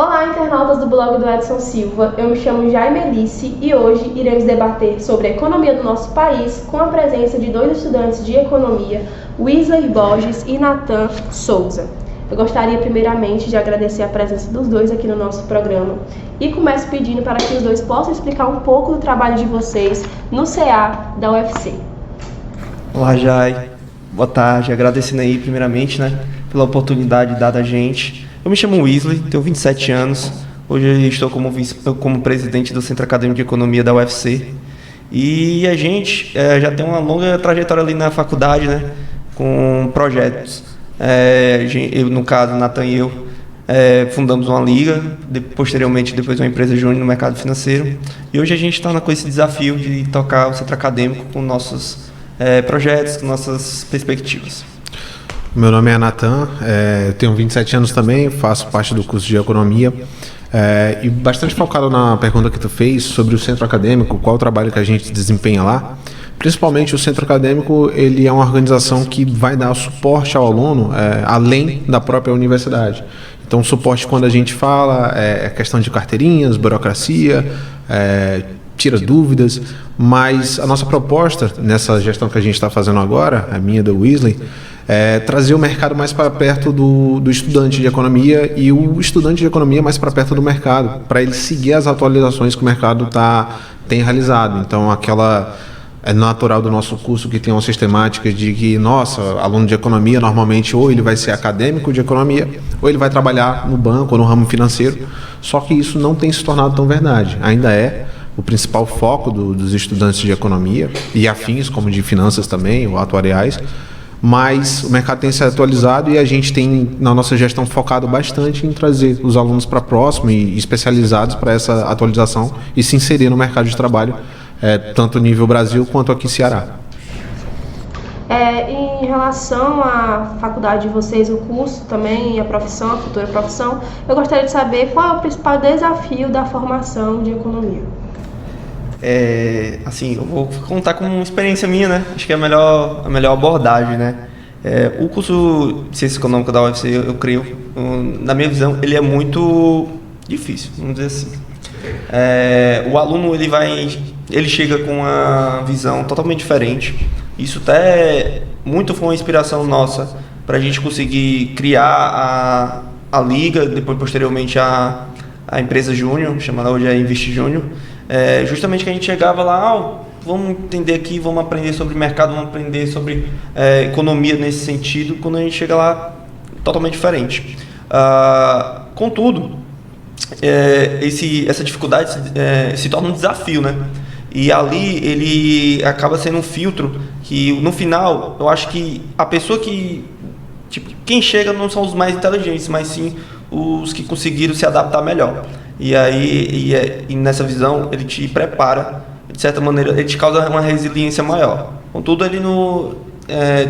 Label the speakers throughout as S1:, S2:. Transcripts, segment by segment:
S1: Olá, internautas do blog do Edson Silva. Eu me chamo Jaime Alice e hoje iremos debater sobre a economia do nosso país com a presença de dois estudantes de economia, Wesley Borges e Nathan Souza. Eu gostaria primeiramente de agradecer a presença dos dois aqui no nosso programa e começo pedindo para que os dois possam explicar um pouco do trabalho de vocês no CA da UFC.
S2: Olá, Jai. Boa tarde. Agradecendo aí primeiramente, pela oportunidade dada a gente. Eu me chamo Wesley, tenho 27 anos. Hoje eu estou como presidente do Centro Acadêmico de Economia da UFC. E a gente já tem uma longa trajetória ali na faculdade, com projetos. No caso, Nathan e eu fundamos uma liga, posteriormente depois uma empresa júnior no mercado financeiro. E hoje a gente está com esse desafio de tocar o Centro Acadêmico com nossos projetos, com nossas perspectivas.
S3: Meu nome é Nathan, tenho 27 anos também, faço parte do curso de Economia e bastante focado na pergunta que tu fez sobre o Centro Acadêmico, qual o trabalho que a gente desempenha lá. Principalmente o Centro Acadêmico, ele é uma organização que vai dar suporte ao aluno além da própria universidade. Então, suporte quando a gente fala é questão de carteirinhas, burocracia, tira dúvidas, mas a nossa proposta nessa gestão que a gente está fazendo agora, a minha do Wesley, é trazer o mercado mais para perto do estudante de economia e o estudante de economia mais para perto do mercado, para ele seguir as atualizações que o mercado tem realizado. Então, é natural do nosso curso que tem uma sistemática de que, aluno de economia, normalmente, ou ele vai ser acadêmico de economia, ou ele vai trabalhar no banco ou no ramo financeiro, só que isso não tem se tornado tão verdade. Ainda é o principal foco dos estudantes de economia, e afins, como de finanças também, ou atuariais, mas o mercado tem se atualizado e a gente tem, na nossa gestão, focado bastante em trazer os alunos para próximo e especializados para essa atualização e se inserir no mercado de trabalho, tanto nível Brasil quanto aqui Ceará.
S1: Em relação à faculdade de vocês, o curso também, a profissão, a futura profissão, eu gostaria de saber qual é o principal desafio da formação de economia.
S2: Eu vou contar com uma experiência minha, Acho que é a melhor abordagem, O curso de Ciência Econômica da UFC, eu creio, na minha visão, ele é muito difícil, vamos dizer assim. O aluno, ele chega com uma visão totalmente diferente. Isso até muito foi uma inspiração nossa para a gente conseguir criar a liga, depois posteriormente a empresa júnior, chamada hoje Invest Júnior. Justamente que a gente chegava lá, vamos entender aqui, vamos aprender sobre mercado, vamos aprender sobre economia nesse sentido, quando a gente chega lá, totalmente diferente. Contudo, essa dificuldade se torna um desafio, E ali ele acaba sendo um filtro que, no final, eu acho que a pessoa quem chega não são os mais inteligentes, mas sim os que conseguiram se adaptar melhor. E aí, nessa visão, ele te prepara, de certa maneira, ele te causa uma resiliência maior. Contudo, ele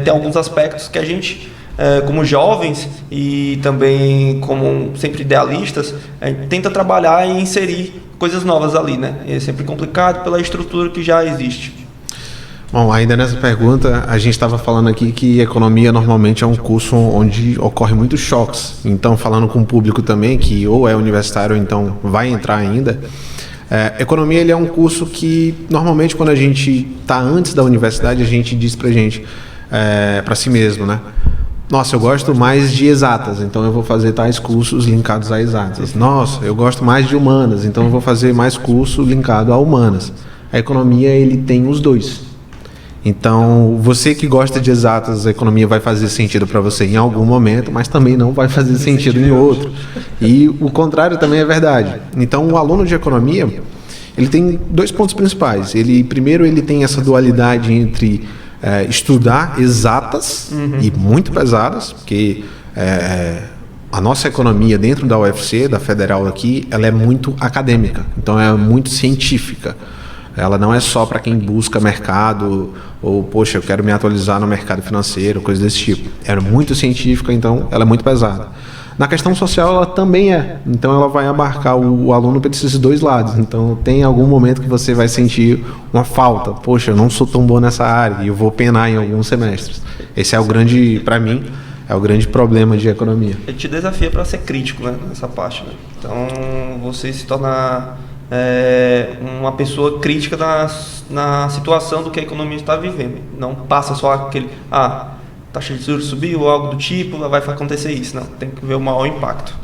S2: tem alguns aspectos que a gente, como jovens e também como sempre idealistas, tenta trabalhar e inserir coisas novas ali, E é sempre complicado pela estrutura que já existe.
S3: Bom, ainda nessa pergunta, a gente estava falando aqui que economia normalmente é um curso onde ocorre muitos choques. Então, falando com o público também, que ou é universitário ou então vai entrar ainda, economia ele é um curso que normalmente quando a gente está antes da universidade, a gente diz para si mesmo, Nossa, eu gosto mais de exatas, então eu vou fazer tais cursos linkados a exatas. Nossa, eu gosto mais de humanas, então eu vou fazer mais curso linkado a humanas. A economia, ele tem os dois. Então, você que gosta de exatas, a economia vai fazer sentido para você em algum momento, mas também não vai fazer sentido em outro. E o contrário também é verdade. Então, o aluno de economia, ele tem dois pontos principais. Primeiro, ele tem essa dualidade entre estudar exatas e muito pesadas, porque a nossa economia dentro da UFC, da Federal aqui, ela é muito acadêmica, então é muito científica. Ela não é só para quem busca mercado ou, poxa, eu quero me atualizar no mercado financeiro, coisa desse tipo. É muito científica, então ela é muito pesada. Na questão social, ela também é. Então, ela vai abarcar o aluno para esses dois lados. Então, tem algum momento que você vai sentir uma falta. Poxa, eu não sou tão bom nessa área e eu vou penar em alguns semestres. Esse é o grande, para mim, é o grande problema de economia.
S2: Ele te desafia para ser crítico, né, nessa parte, né? Então, você se torna uma pessoa crítica na situação do que a economia está vivendo. Não passa só aquele, taxa de juros subiu ou algo do tipo, vai acontecer isso. Não, tem que ver o maior impacto.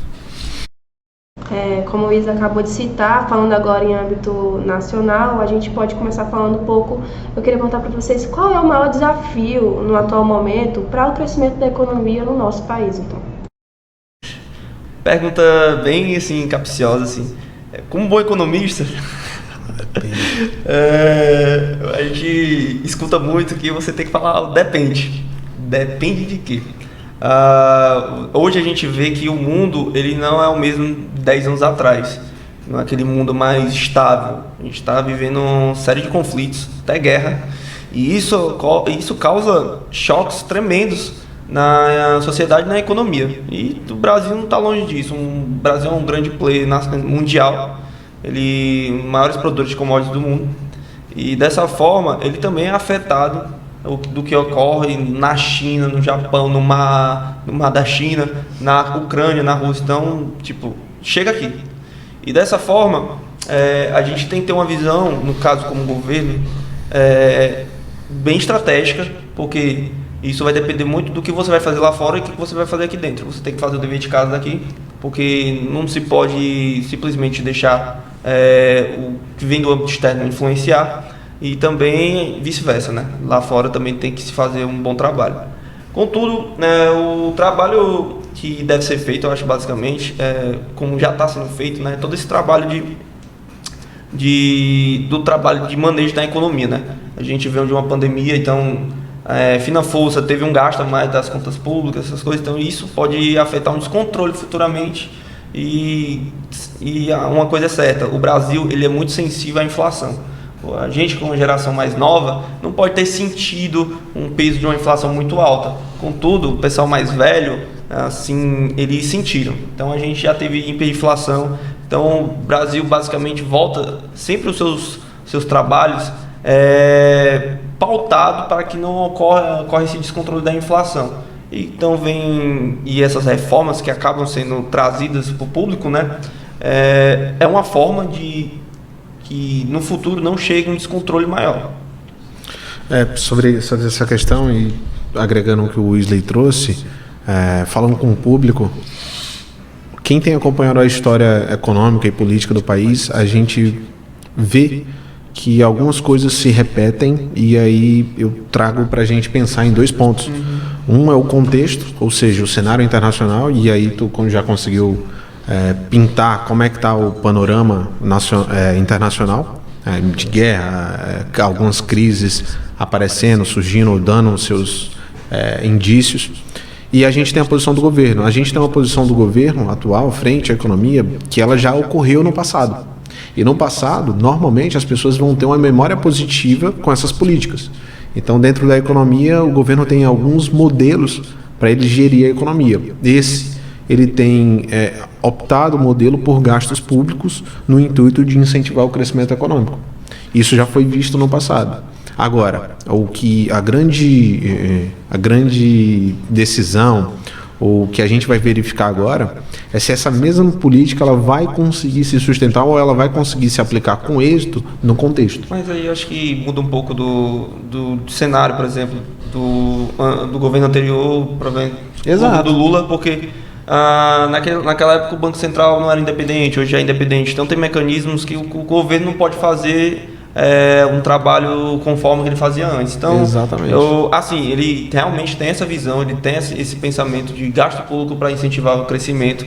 S1: Como o Isa acabou de citar, falando agora em âmbito nacional, a gente pode começar falando um pouco. Eu queria perguntar para vocês qual é o maior desafio no atual momento para o crescimento da economia no nosso país, então.
S2: Pergunta bem assim, capciosa, assim. Como bom economista, a gente escuta muito que você tem que falar depende. Depende de quê? Hoje a gente vê que o mundo ele não é o mesmo 10 anos atrás. Não é aquele mundo mais estável. A gente está vivendo uma série de conflitos, até guerra. E isso causa choques tremendos na sociedade e na economia. E o Brasil não está longe disso. O Brasil é um grande player mundial. Ele é um dos maiores produtores de commodities do mundo. E dessa forma, ele também é afetado do que ocorre na China, no Japão, no mar da China, na Ucrânia, na Rússia. Então, chega aqui. E dessa forma, a gente tem que ter uma visão, no caso como governo, bem estratégica, porque isso vai depender muito do que você vai fazer lá fora e do que você vai fazer aqui dentro. Você tem que fazer o dever de casa daqui, porque não se pode simplesmente deixar o que vem do âmbito externo influenciar. E também vice-versa, né? Lá fora também tem que se fazer um bom trabalho. Contudo, o trabalho que deve ser feito, eu acho basicamente, como já está sendo feito, né? Todo esse trabalho do trabalho de manejo da economia, né? A gente veio de uma pandemia, então, fina força, teve um gasto a mais das contas públicas, essas coisas, então isso pode afetar um descontrole futuramente. E uma coisa é certa, o Brasil ele é muito sensível à inflação. A gente, como geração mais nova, não pode ter sentido um peso de uma inflação muito alta. Contudo, o pessoal mais velho, assim, eles sentiram. Então, a gente já teve hiperinflação. Então, o Brasil basicamente volta sempre os seus trabalhos pautado para que não ocorra esse descontrole da inflação. Então, e essas reformas que acabam sendo trazidas para o público, né? É uma forma de que no futuro não chegue um descontrole maior.
S3: Sobre essa questão e agregando o que o Wesley trouxe, falando com o público, quem tem acompanhado a história econômica e política do país, a gente vê que algumas coisas se repetem e aí eu trago para a gente pensar em 2 pontos. Um é o contexto, ou seja, o cenário internacional, e aí tu já conseguiu pintar como é que está o panorama internacional, de guerra, algumas crises aparecendo, surgindo, dando os seus indícios. E a gente tem a posição do governo. A gente tem uma posição do governo atual, frente à economia, que ela já ocorreu no passado. E no passado, normalmente, as pessoas vão ter uma memória positiva com essas políticas. Então, dentro da economia, o governo tem alguns modelos para ele gerir a economia. Ele tem optado o modelo por gastos públicos no intuito de incentivar o crescimento econômico. Isso já foi visto no passado. Agora, a grande decisão, o que a gente vai verificar agora, é se essa mesma política ela vai conseguir se sustentar ou ela vai conseguir se aplicar com êxito no contexto.
S2: Mas aí eu acho que muda um pouco do cenário, por exemplo, do governo anterior, do Lula, porque naquela época o Banco Central não era independente, hoje é independente. Então tem mecanismos que o governo não pode fazer um trabalho conforme ele fazia antes. Então,
S3: exatamente.
S2: Ele realmente tem essa visão, ele tem esse pensamento de gasto público para incentivar o crescimento.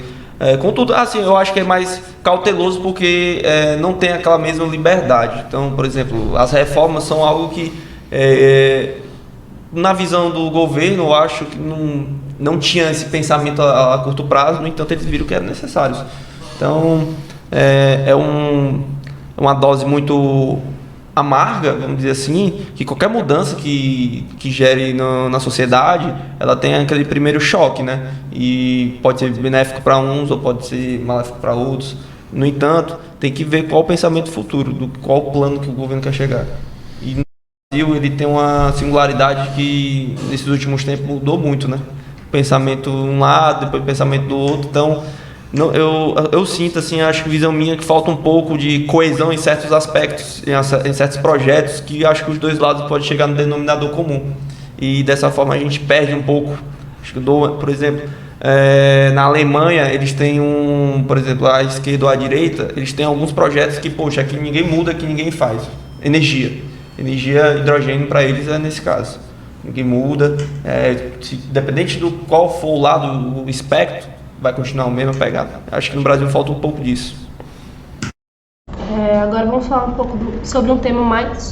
S2: Contudo, eu acho que é mais cauteloso porque não tem aquela mesma liberdade. Então, por exemplo, as reformas são algo que, na visão do governo, eu acho que não tinha esse pensamento a curto prazo, no entanto, eles viram que eram necessários. Então, uma dose muito amarga, vamos dizer assim, que qualquer mudança que gere na sociedade, ela tem aquele primeiro choque, né? E pode ser benéfico para uns ou pode ser maléfico para outros. No entanto, tem que ver qual o pensamento futuro, qual o plano que o governo quer chegar. E no Brasil ele tem uma singularidade que nesses últimos tempos mudou muito, né? pensamento um lado, depois pensamento do outro. Então, não, eu sinto, assim, acho que visão minha que falta um pouco de coesão em certos aspectos, em certos projetos, que acho que os dois lados podem chegar no denominador comum. E dessa forma a gente perde um pouco. Acho que, por exemplo, na Alemanha, eles têm por exemplo, a esquerda ou a direita, eles têm alguns projetos que, poxa, aqui ninguém muda, aqui ninguém faz. Energia, hidrogênio para eles é nesse caso. Ninguém muda, independente do qual for o lado, o espectro, vai continuar o mesmo pegada. Acho que no Brasil falta um pouco disso.
S1: Agora vamos falar um pouco sobre um tema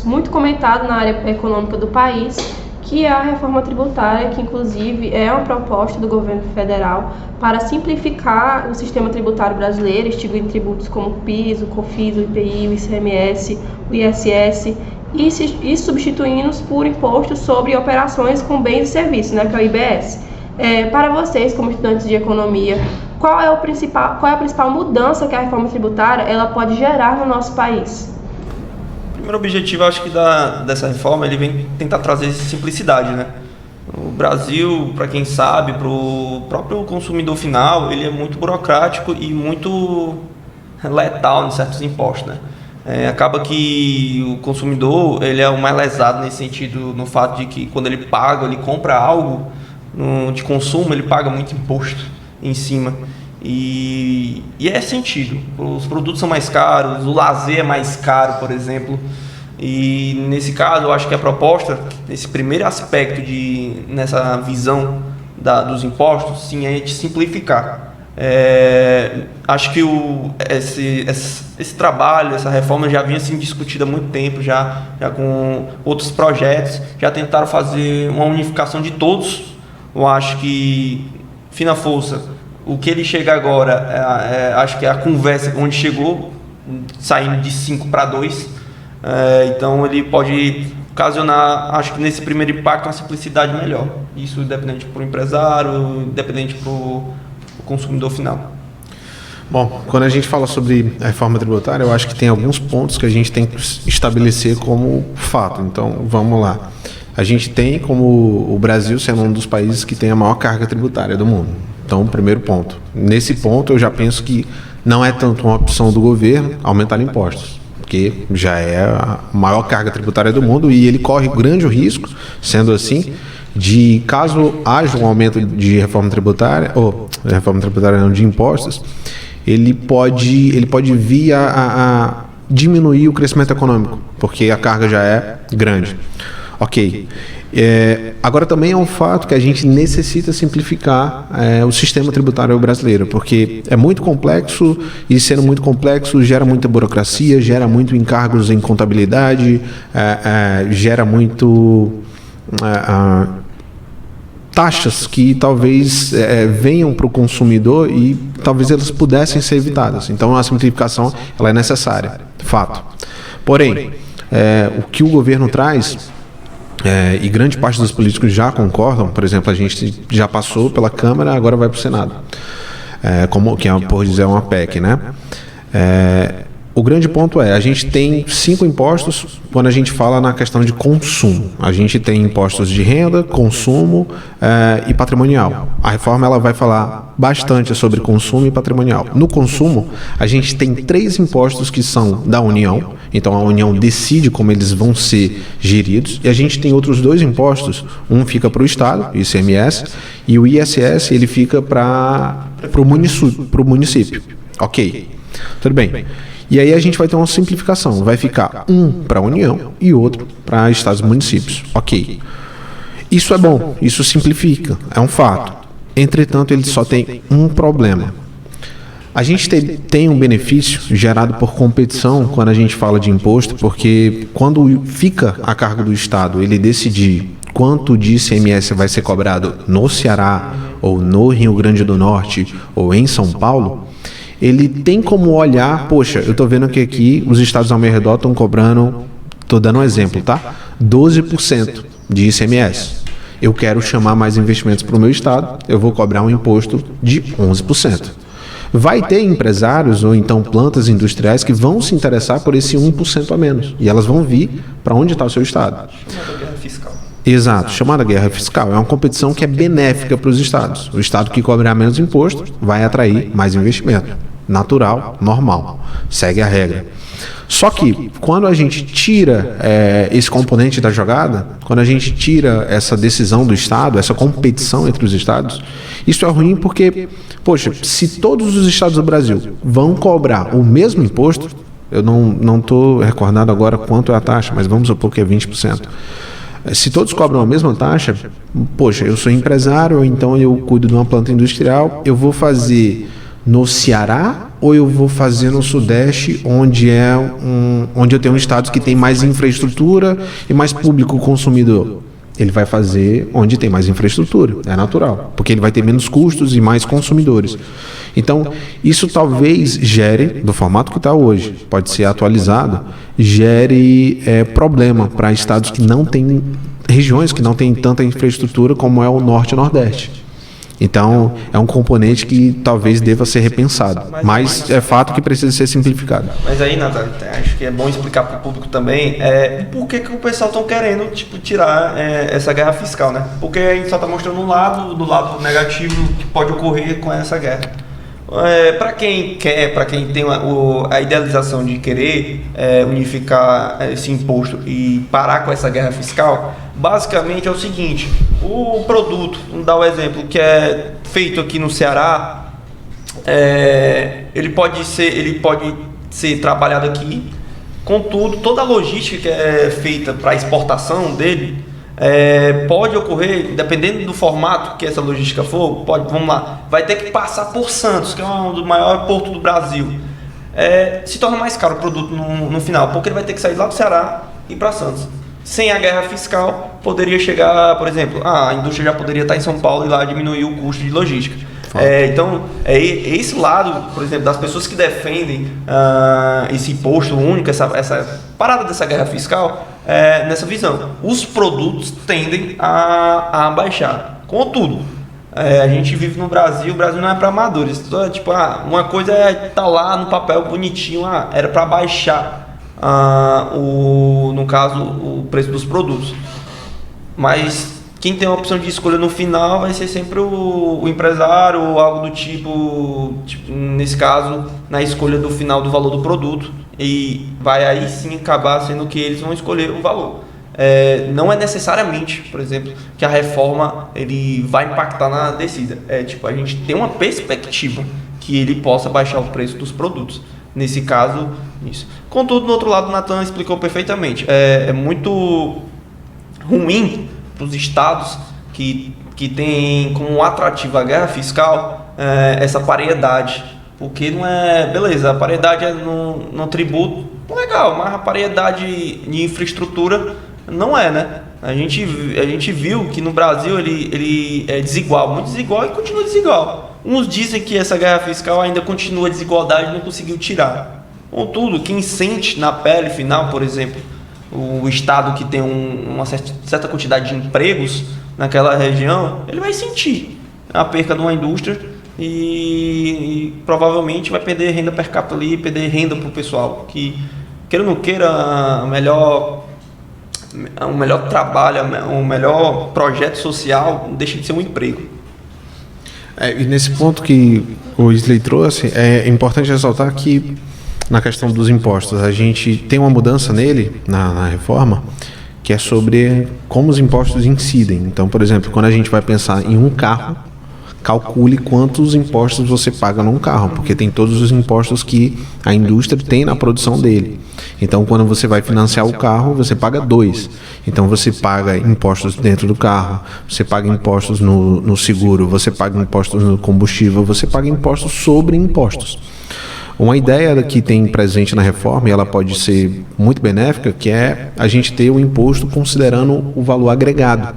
S1: muito comentado na área econômica do país, que é a reforma tributária, que inclusive é uma proposta do governo federal para simplificar o sistema tributário brasileiro, extinguindo tributos como o PIS, o COFINS, o IPI, o ICMS, o ISS, e substituindo-os por impostos sobre operações com bens e serviços, né, que é o IBS. Para vocês, como estudantes de economia, qual é a principal mudança que a reforma tributária ela pode gerar no nosso país?
S2: O primeiro objetivo, acho que dessa reforma, ele vem tentar trazer simplicidade, né? O Brasil, para quem sabe, para o próprio consumidor final, ele é muito burocrático e muito letal em certos impostos, né? Acaba que o consumidor, ele é o mais lesado nesse sentido, no fato de que quando ele compra algo de consumo, ele paga muito imposto em cima. E é sentido. Os produtos são mais caros, o lazer é mais caro, por exemplo. E nesse caso, eu acho que a proposta, nesse primeiro aspecto, nessa visão dos impostos, sim, é de simplificar. Acho que esse trabalho, essa reforma já vinha sendo discutida há muito tempo, já com outros projetos, já tentaram fazer uma unificação de todos. Eu acho que, fina força, o que ele chega agora, acho que é a conversa onde chegou, saindo de 5 para 2, então ele pode ocasionar, acho que nesse primeiro impacto, uma simplicidade melhor. Isso independente para o empresário, independente para o consumidor final.
S3: Bom, quando a gente fala sobre a reforma tributária, eu acho que tem alguns pontos que a gente tem que estabelecer como fato. Então, vamos lá. A gente tem como o Brasil sendo um dos países que tem a maior carga tributária do mundo. Então, primeiro ponto. Nesse ponto, eu já penso que não é tanto uma opção do governo aumentar impostos, porque já é a maior carga tributária do mundo e ele corre grande risco, sendo assim, de caso haja um aumento de reforma tributária, de impostos, ele pode vir a diminuir o crescimento econômico, porque a carga já é grande. Ok. Agora também é um fato que a gente necessita simplificar o sistema tributário brasileiro, porque é muito complexo e, sendo muito complexo, gera muita burocracia, gera muito encargos em contabilidade, gera muito taxas que talvez venham para o consumidor e talvez elas pudessem ser evitadas. Então a simplificação ela é necessária, fato. Porém, o que o governo traz, e grande parte dos políticos já concordam, por exemplo, a gente já passou pela Câmara, agora vai para o Senado, que é, por dizer, uma PEC, né? O grande ponto a gente tem 5 impostos quando a gente fala na questão de consumo. A gente tem impostos de renda, consumo e patrimonial. A reforma ela vai falar bastante sobre consumo e patrimonial. No consumo, a gente tem 3 impostos que são da União, então a União decide como eles vão ser geridos, e a gente tem outros 2 impostos, um fica para o Estado, o ICMS, e o ISS ele fica para o município. Ok, tudo bem. E aí a gente vai ter uma simplificação, vai ficar um para a União e outro para estados e municípios. Ok. Isso é bom, isso simplifica, é um fato. Entretanto, ele só tem um problema. A gente tem um benefício gerado por competição quando a gente fala de imposto, porque quando fica a cargo do Estado ele decidir quanto de ICMS vai ser cobrado no Ceará, ou no Rio Grande do Norte, ou em São Paulo, ele tem como olhar, poxa, eu estou vendo que aqui os estados ao meu redor estão cobrando, estou dando um exemplo, tá? 12% de ICMS. Eu quero chamar mais investimentos para o meu estado, eu vou cobrar um imposto de 11%. Vai ter empresários ou então plantas industriais que vão se interessar por esse 1% a menos. E elas vão vir para onde está o seu estado. Exato, chamada guerra fiscal. É uma competição que é benéfica para os estados. O estado que cobrar menos imposto vai atrair mais investimento. Natural, normal. Segue a regra. Só que, quando a gente tira esse componente da jogada, quando a gente tira essa decisão do Estado, essa competição entre os estados, isso é ruim porque, poxa, se todos os estados do Brasil vão cobrar o mesmo imposto, eu não estou recordado agora quanto é a taxa, mas vamos supor que é 20%. Se todos cobram a mesma taxa, poxa, eu sou empresário, então eu cuido de uma planta industrial, eu vou fazer no Ceará ou eu vou fazer no Sudeste, onde eu tenho um estado que tem mais infraestrutura e mais público consumidor? Ele vai fazer onde tem mais infraestrutura, é natural, porque ele vai ter menos custos e mais consumidores. Então, isso talvez gere, do formato que está hoje, pode ser atualizado, gere problema para estados que não têm, regiões que não têm tanta infraestrutura como é o Norte e Nordeste. Então, é um componente que talvez deva ser repensado, mas é fato que precisa ser simplificado.
S2: Mas aí, Natália, acho que é bom explicar para o público também por que o pessoal está querendo tirar essa guerra fiscal, né? Porque a gente só está mostrando do lado negativo que pode ocorrer com essa guerra. Para quem tem a idealização de querer unificar esse imposto e parar com essa guerra fiscal, basicamente é o seguinte: o produto, vamos dar o exemplo, que é feito aqui no Ceará, ele pode ser trabalhado aqui, contudo, toda a logística que é feita para a exportação dele, pode ocorrer, dependendo do formato que essa logística for, vai ter que passar por Santos, que é um dos maiores portos do Brasil. Se torna mais caro o produto no final, porque ele vai ter que sair lá do Ceará e ir para Santos. Sem a guerra fiscal, poderia chegar, por exemplo, a indústria já poderia estar em São Paulo e lá diminuir o custo de logística. Então, esse lado, por exemplo, das pessoas que defendem esse imposto único, essa parada dessa guerra fiscal, nessa visão. Os produtos tendem a baixar. Contudo, a gente vive no Brasil, o Brasil não é para amadores. Tipo, uma coisa é estar lá no papel bonitinho, era para baixar, no caso, o preço dos produtos. Mas quem tem a opção de escolha no final vai ser sempre o empresário ou algo do tipo, nesse caso, na escolha do final do valor do produto. E vai aí sim acabar sendo que eles vão escolher o valor. Não é necessariamente, por exemplo, que a reforma ele vai impactar na descida. A gente tem uma perspectiva que ele possa baixar o preço dos produtos. Nesse caso, isso. Contudo, no outro lado, o Natan explicou perfeitamente. É muito ruim para os estados que têm como atrativo a guerra fiscal essa paridade. Porque não é... Beleza, a paridade é no tributo, legal, mas a paridade de infraestrutura não é, né? A gente viu que no Brasil ele é desigual, muito desigual e continua desigual. Uns dizem que essa guerra fiscal ainda continua a desigualdade e não conseguiu tirar. Contudo, quem sente na pele final, por exemplo, o estado que tem uma certa quantidade de empregos naquela região, ele vai sentir a perca de uma indústria e provavelmente vai perder renda per capita ali, perder renda para o pessoal que, queira ou não queira, o melhor trabalho, o melhor projeto social deixa de ser um emprego.
S3: E nesse ponto que o Isley trouxe, é importante ressaltar que na questão dos impostos, a gente tem uma mudança nele, na reforma, que é sobre como os impostos incidem. Então, por exemplo, quando a gente vai pensar em um carro, calcule quantos impostos você paga num carro, porque tem todos os impostos que a indústria tem na produção dele. Então, quando você vai financiar o carro, você paga 2. Então, você paga impostos dentro do carro, você paga impostos no seguro, você paga impostos no combustível, você paga impostos sobre impostos. Uma ideia que tem presente na reforma, e ela pode ser muito benéfica, que é a gente ter o imposto considerando o valor agregado.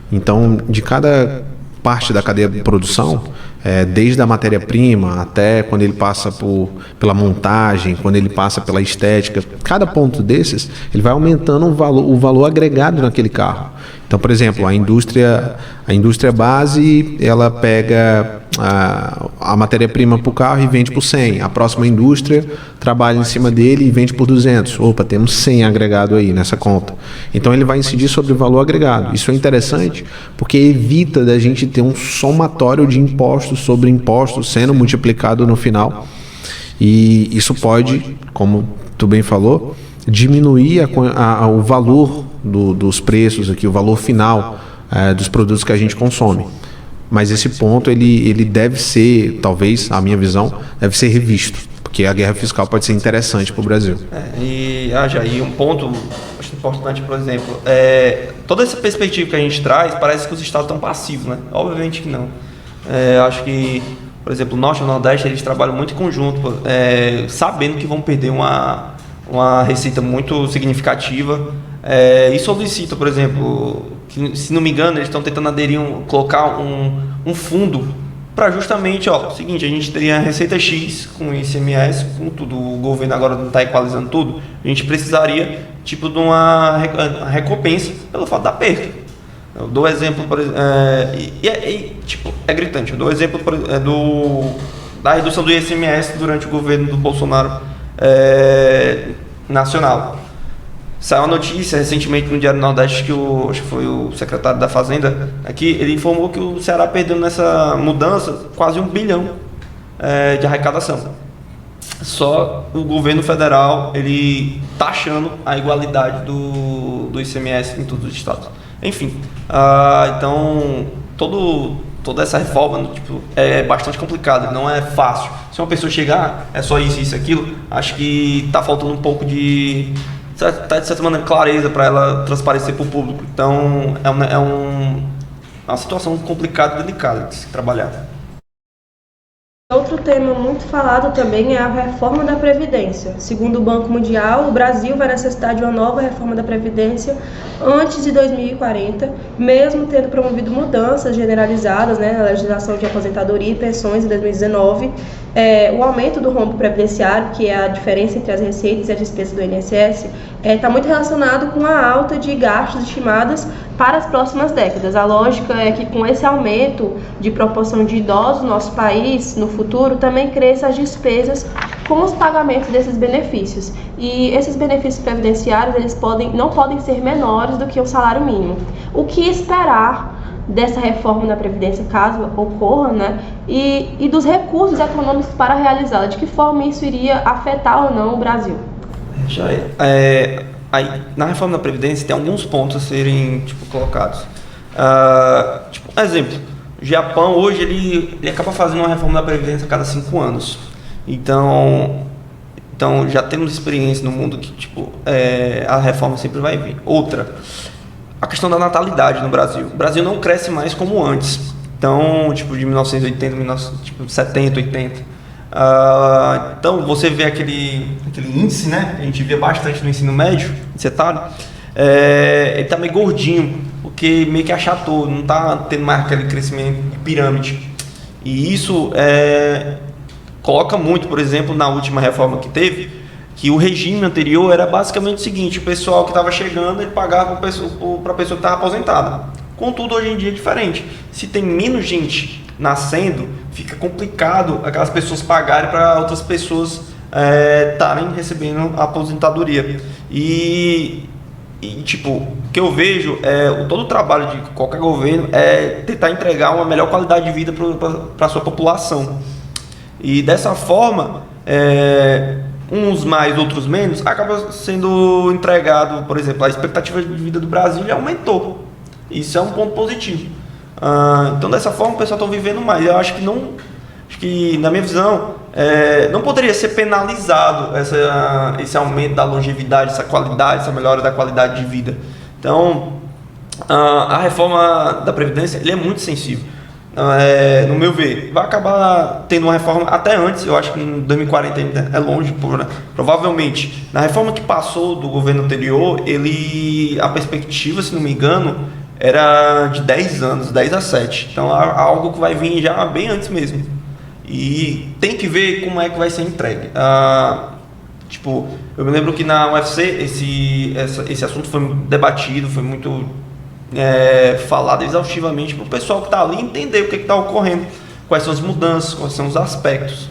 S3: Então, de cada parte da cadeia de produção, desde a matéria-prima até quando ele passa pela montagem, quando ele passa pela estética, cada ponto desses, ele vai aumentando o valor agregado naquele carro. Então, por exemplo, a indústria base, ela pega a matéria-prima para o carro e vende por 100. A próxima indústria trabalha em cima dele e vende por 200. Opa, temos 100 agregado aí nessa conta. Então, ele vai incidir sobre o valor agregado. Isso é interessante porque evita da gente ter um somatório de impostos sobre impostos sendo multiplicado no final. E isso pode, como tu bem falou, diminuir o valor dos preços aqui, o valor final dos produtos que a gente consome. Mas esse ponto ele deve ser, talvez, a minha visão, deve ser revisto, porque a guerra fiscal pode ser interessante para o Brasil.
S2: Jair, um ponto acho importante, por exemplo, toda essa perspectiva que a gente traz, parece que os estados estão passivos, né? Obviamente que não. Acho que, por exemplo, o Norte e o Nordeste, eles trabalham muito em conjunto, sabendo que vão perder uma receita muito significativa, e solicita, por exemplo, que, se não me engano, eles estão tentando colocar um fundo para justamente, seguinte, a gente teria a receita X com o ICMS, com tudo, o governo agora não está equalizando tudo, a gente precisaria, tipo, de uma recompensa pelo fato da perda. Eu dou exemplo, por exemplo, tipo, é gritante, eu dou exemplo da redução do ICMS durante o governo do Bolsonaro nacional. Saiu uma notícia recentemente no Diário do Nordeste que acho que foi o secretário da Fazenda aqui, ele informou que o Ceará perdeu nessa mudança quase 1 bilhão de arrecadação. Só o governo federal, ele taxando a igualdade do ICMS em todos os estados. Enfim, então toda essa reforma, tipo, é bastante complicada, não é fácil. Se uma pessoa chegar, é só isso, aquilo, acho que está faltando um pouco de certa maneira, clareza para ela transparecer para o público. Então, é uma situação complicada e delicada de se trabalhar.
S1: Outro tema muito falado também é a reforma da Previdência. Segundo o Banco Mundial, o Brasil vai necessitar de uma nova reforma da Previdência antes de 2040, mesmo tendo promovido mudanças generalizadas na legislação de aposentadoria e pensões em 2019. O aumento do rombo previdenciário, que é a diferença entre as receitas e as despesas do INSS, está muito relacionado com a alta de gastos estimadas para as próximas décadas. A lógica é que com esse aumento de proporção de idosos no nosso país, no futuro, também cresçam as despesas com os pagamentos desses benefícios. E esses benefícios previdenciários não podem ser menores do que o salário mínimo. O que esperar dessa reforma da Previdência, caso ocorra, e dos recursos econômicos para realizá-la? De que forma isso iria afetar ou não o Brasil?
S2: Aí, na reforma da Previdência tem alguns pontos a serem colocados. Exemplo, o Japão hoje ele acaba fazendo uma reforma da Previdência a cada 5 anos. Então já temos experiência no mundo que a reforma sempre vai vir. Outra, a questão da natalidade no Brasil. O Brasil não cresce mais como antes. Então, de 1980, 70, 80. Então, você vê aquele índice, que a gente vê bastante no ensino médio, etário, ele está meio gordinho, porque meio que achatou, não está tendo mais aquele crescimento de pirâmide. E isso coloca muito, por exemplo, na última reforma que teve, que o regime anterior era basicamente o seguinte: o pessoal que estava chegando, ele pagava para a pessoa que estava aposentada. Contudo, hoje em dia é diferente. Se tem menos gente nascendo, fica complicado aquelas pessoas pagarem para outras pessoas estarem recebendo a aposentadoria. E o que eu vejo todo o trabalho de qualquer governo é tentar entregar uma melhor qualidade de vida para a sua população. E dessa forma, uns mais, outros menos, acaba sendo entregado, por exemplo, a expectativa de vida do Brasil já aumentou. Isso é um ponto positivo. Então, dessa forma, o pessoal está vivendo mais. Eu acho que, na minha visão, não poderia ser penalizado esse aumento da longevidade, essa qualidade, essa melhora da qualidade de vida. Então, a reforma da Previdência ele é muito sensível. No meu ver, vai acabar tendo uma reforma até antes. Eu acho que em 2040 ainda é longe, provavelmente. Na reforma que passou do governo anterior, a perspectiva, se não me engano, era de 10 anos, 10 a 7. Então é algo que vai vir já bem antes mesmo. E tem que ver como é que vai ser entregue. Eu me lembro que na UFC esse assunto foi debatido, foi muito falado exaustivamente para o pessoal que está ali entender o que está ocorrendo, quais são as mudanças, quais são os aspectos.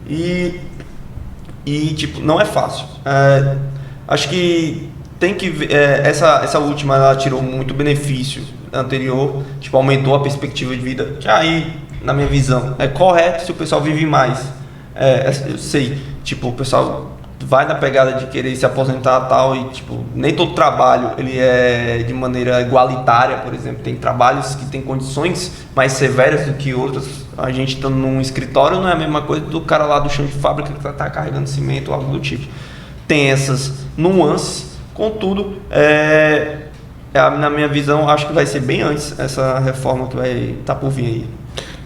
S2: E tipo, não é fácil. Acho que tem que ver, essa última ela tirou muito benefício anterior, tipo, aumentou a perspectiva de vida, que aí, na minha visão, é correto se o pessoal vive mais. Eu sei, tipo, o pessoal vai na pegada de querer se aposentar e tal, e tipo, nem todo trabalho ele é de maneira igualitária. Por exemplo, tem trabalhos que tem condições mais severas do que outros. A gente estando num escritório não é a mesma coisa do cara lá do chão de fábrica que tá carregando cimento ou algo do tipo. Tem essas nuances, contudo, na minha visão, acho que vai ser bem antes essa reforma que vai estar por vir aí.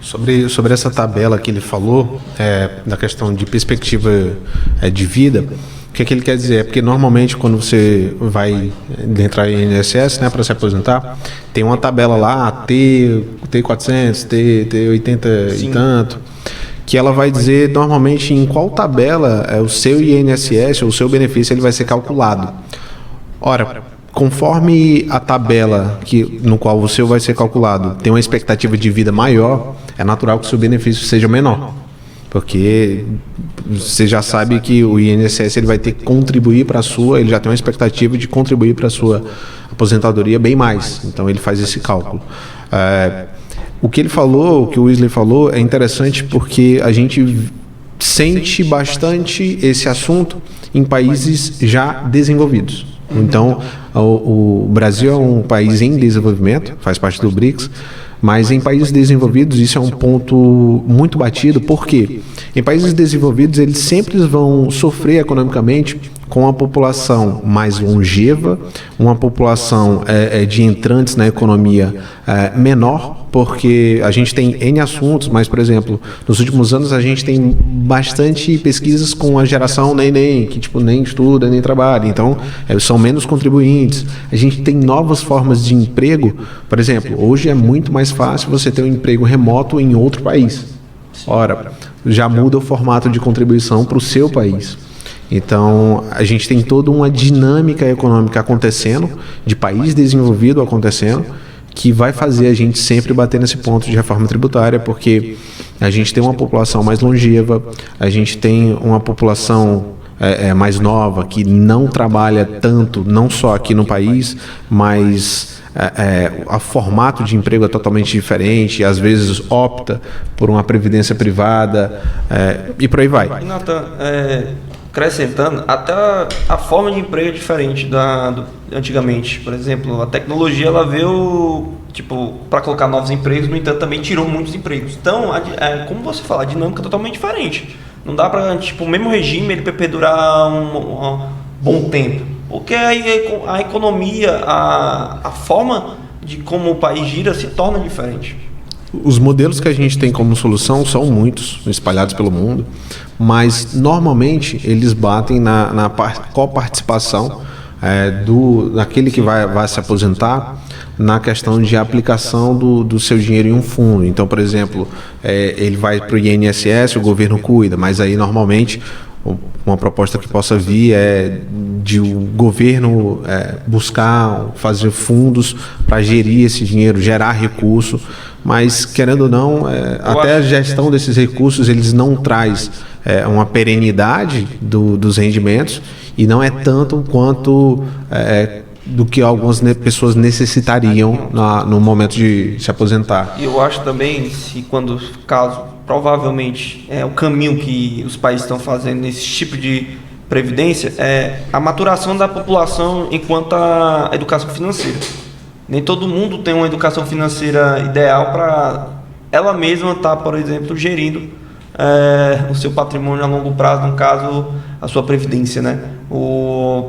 S3: Sobre essa tabela que ele falou, da questão de perspectiva de vida, o que ele quer dizer? É porque normalmente quando você vai entrar em INSS, né, para se aposentar, tem uma tabela lá, T400, T80 e tanto, que ela vai dizer normalmente em qual tabela o seu INSS ou o seu benefício ele vai ser calculado. Ora, conforme a tabela no qual o seu vai ser calculado tem uma expectativa de vida maior, é natural que o seu benefício seja menor. Porque você já sabe que o INSS ele vai ter que contribuir para a sua, ele já tem uma expectativa de contribuir para a sua aposentadoria bem mais. Então ele faz esse cálculo. O que ele falou, o que o Wesley falou, é interessante porque a gente sente bastante esse assunto em países já desenvolvidos. Então, o Brasil é um país em desenvolvimento, faz parte do BRICS, mas em países desenvolvidos isso é um ponto muito batido, porque em países desenvolvidos eles sempre vão sofrer economicamente com a população mais longeva, uma população de entrantes na economia menor, porque a gente tem N assuntos, mas, por exemplo, nos últimos anos a gente tem bastante pesquisas com a geração neném, que tipo, nem estuda, nem trabalha, então são menos contribuintes. A gente tem novas formas de emprego, por exemplo, hoje é muito mais fácil você ter um emprego remoto em outro país. Ora, já muda o formato de contribuição para o seu país. Então, a gente tem toda uma dinâmica econômica acontecendo, de país desenvolvido acontecendo, que vai fazer a gente sempre bater nesse ponto de reforma tributária, porque a gente tem uma população mais longeva, a gente tem uma população mais nova, que não trabalha tanto, não só aqui no país, mas o formato de emprego é totalmente diferente, às vezes opta por uma previdência privada, e por aí vai.
S2: E, Nathan, acrescentando, até a forma de emprego é diferente antigamente. Por exemplo, a tecnologia ela veio para colocar novos empregos, no entanto também tirou muitos empregos. Então, como você fala, a dinâmica é totalmente diferente. Não dá para, o mesmo regime ele perdurar um bom tempo, porque a economia, a forma de como o país gira se torna diferente.
S3: Os modelos que a gente tem como solução são muitos, espalhados pelo mundo, mas normalmente eles batem na coparticipação daquele que vai se aposentar na questão de aplicação do seu dinheiro em um fundo. Então, por exemplo, ele vai para o INSS, o governo cuida, mas aí normalmente uma proposta que possa vir de o governo buscar fazer fundos para gerir esse dinheiro, gerar recurso, mas querendo ou não, até a gestão desses recursos eles não traz uma perenidade dos rendimentos e não é tanto quanto do que algumas pessoas necessitariam no momento de se aposentar.
S2: E eu acho também, provavelmente o caminho que os países estão fazendo nesse tipo de previdência é a maturação da população enquanto a educação financeira. Nem todo mundo tem uma educação financeira ideal para ela mesma estar, por exemplo, gerindo o seu patrimônio a longo prazo, no caso, a sua previdência, né?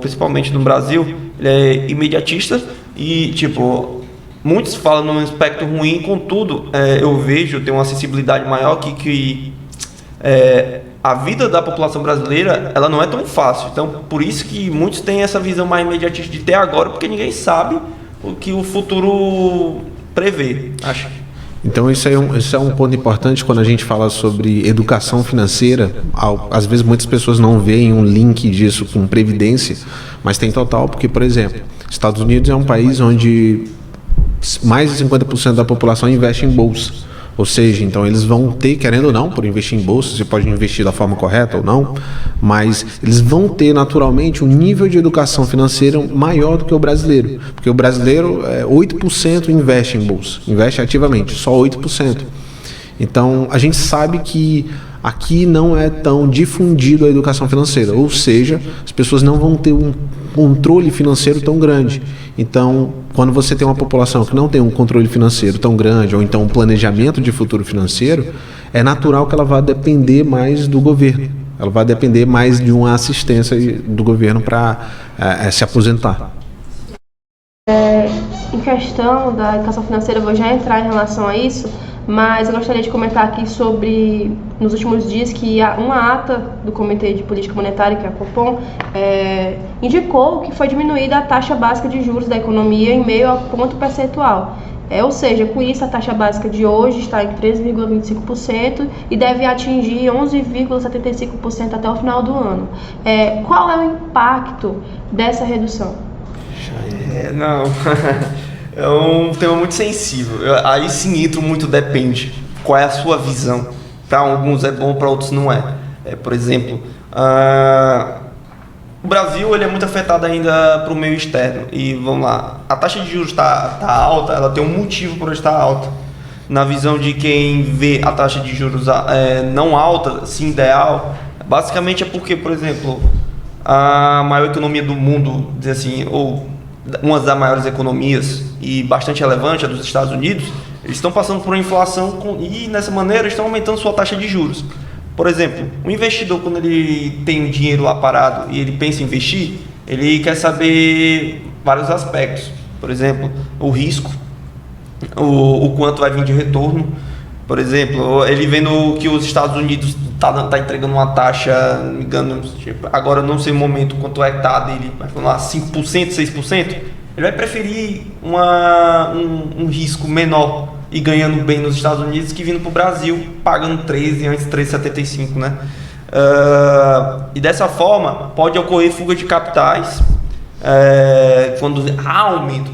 S2: Principalmente no Brasil, ele é imediatista e, muitos falam num aspecto ruim, contudo, eu vejo, tem uma acessibilidade maior que a vida da população brasileira, ela não é tão fácil. Então, por isso que muitos têm essa visão mais imediatista de ter agora, porque ninguém sabe o que o futuro prevê, acho.
S3: Então, isso é um ponto importante quando a gente fala sobre educação financeira. Às vezes, muitas pessoas não veem um link disso com previdência, mas tem total, porque, por exemplo, Estados Unidos é um país onde mais de 50% da população investe em bolsa. Ou seja, então eles vão ter, querendo ou não, por investir em bolsa, você pode investir da forma correta ou não, mas eles vão ter naturalmente um nível de educação financeira maior do que o brasileiro. Porque o brasileiro, 8% investe em bolsa, investe ativamente, só 8%. Então a gente sabe que aqui não é tão difundido a educação financeira, ou seja, as pessoas não vão ter um controle financeiro tão grande. Então, quando você tem uma população que não tem um controle financeiro tão grande, ou então um planejamento de futuro financeiro, é natural que ela vá depender mais do governo. Ela vai depender mais de uma assistência do governo para se aposentar.
S1: Em questão da educação financeira, eu vou já entrar em relação a isso, mas eu gostaria de comentar aqui sobre, nos últimos dias, que uma ata do Comitê de Política Monetária, que é a Copom, indicou que foi diminuída a taxa básica de juros da economia em meio ao ponto percentual. Ou seja, com isso a taxa básica de hoje está em 13,25% e deve atingir 11,75% até o final do ano. Qual é o impacto dessa redução?
S2: Não... É um tema muito sensível. Aí sim entra muito depende. Qual é a sua visão? Para alguns é bom, para outros não é. Por exemplo, o Brasil ele é muito afetado ainda para o meio externo. E vamos lá, a taxa de juros está alta, ela tem um motivo por estar alta. Na visão de quem vê a taxa de juros não alta, sim ideal, basicamente é porque, por exemplo, a maior economia do mundo, dizer assim, ou uma das maiores economias e bastante relevante, a dos Estados Unidos, eles estão passando por uma inflação e nessa maneira estão aumentando sua taxa de juros. Por exemplo, um investidor, quando ele tem um dinheiro lá parado e ele pensa em investir, ele quer saber vários aspectos. Por exemplo, o risco, o quanto vai vir de retorno. Por exemplo, ele vendo que os Estados Unidos tá entregando uma taxa, não me engano, agora não sei o momento quanto é que está dele, mas vamos lá, 5%, 6%, ele vai preferir um risco menor e ganhando bem nos Estados Unidos que vindo para o Brasil pagando 13, antes 13,75, né? E dessa forma pode ocorrer fuga de capitais quando há aumento,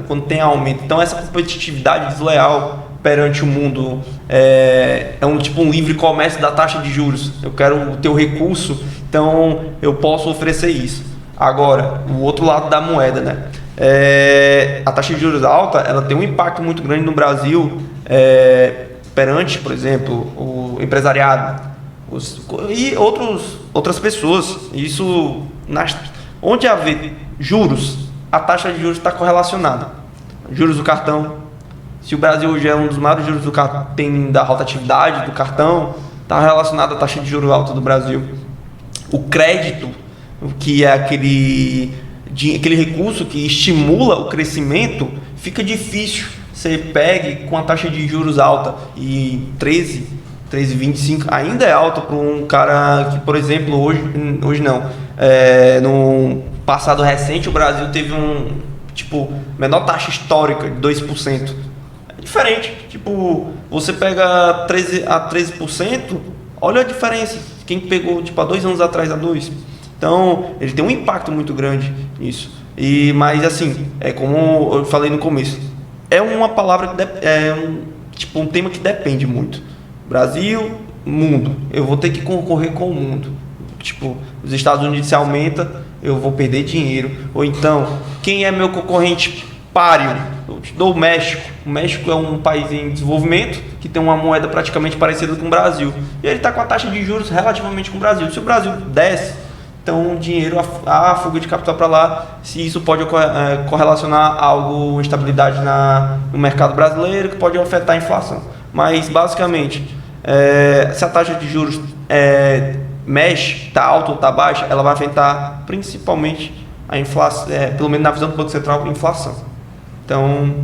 S2: quando tem aumento. Então essa competitividade desleal perante o mundo é um livre comércio da taxa de juros. Eu quero ter o recurso, então eu posso oferecer isso. Agora, o outro lado da moeda, né? A taxa de juros alta, ela tem um impacto muito grande no Brasil perante, por exemplo, o empresariado e outras pessoas. Isso, onde haver juros, a taxa de juros está correlacionada. Juros do cartão. Se o Brasil hoje é um dos maiores juros do cartão, tem da rotatividade do cartão, está relacionado à taxa de juros alta do Brasil. O crédito, que é aquele recurso que estimula o crescimento, fica difícil. Você pegue com a taxa de juros alta e 13,25 ainda é alta para um cara que, por exemplo, hoje não. No passado recente, o Brasil teve menor taxa histórica de 2%. Diferente, você pega 13%, olha a diferença, quem pegou há 2 anos atrás a 2%. Então, ele tem um impacto muito grande nisso. Mas assim, como eu falei no começo, é uma palavra que um tema que depende muito. Brasil, mundo, eu vou ter que concorrer com o mundo. Os Estados Unidos se aumenta, eu vou perder dinheiro. Ou então, quem é meu concorrente páreo? Eu te dou o México. O México é um país em desenvolvimento que tem uma moeda praticamente parecida com o Brasil. E ele está com a taxa de juros relativamente com o Brasil. Se o Brasil desce, então o dinheiro, a fuga de capital para lá, se isso pode correlacionar a algo, instabilidade no mercado brasileiro, que pode afetar a inflação. Mas, basicamente, se a taxa de juros mexe, está alta ou está baixa, ela vai afetar principalmente a inflação, pelo menos na visão do Banco Central, a inflação. Então,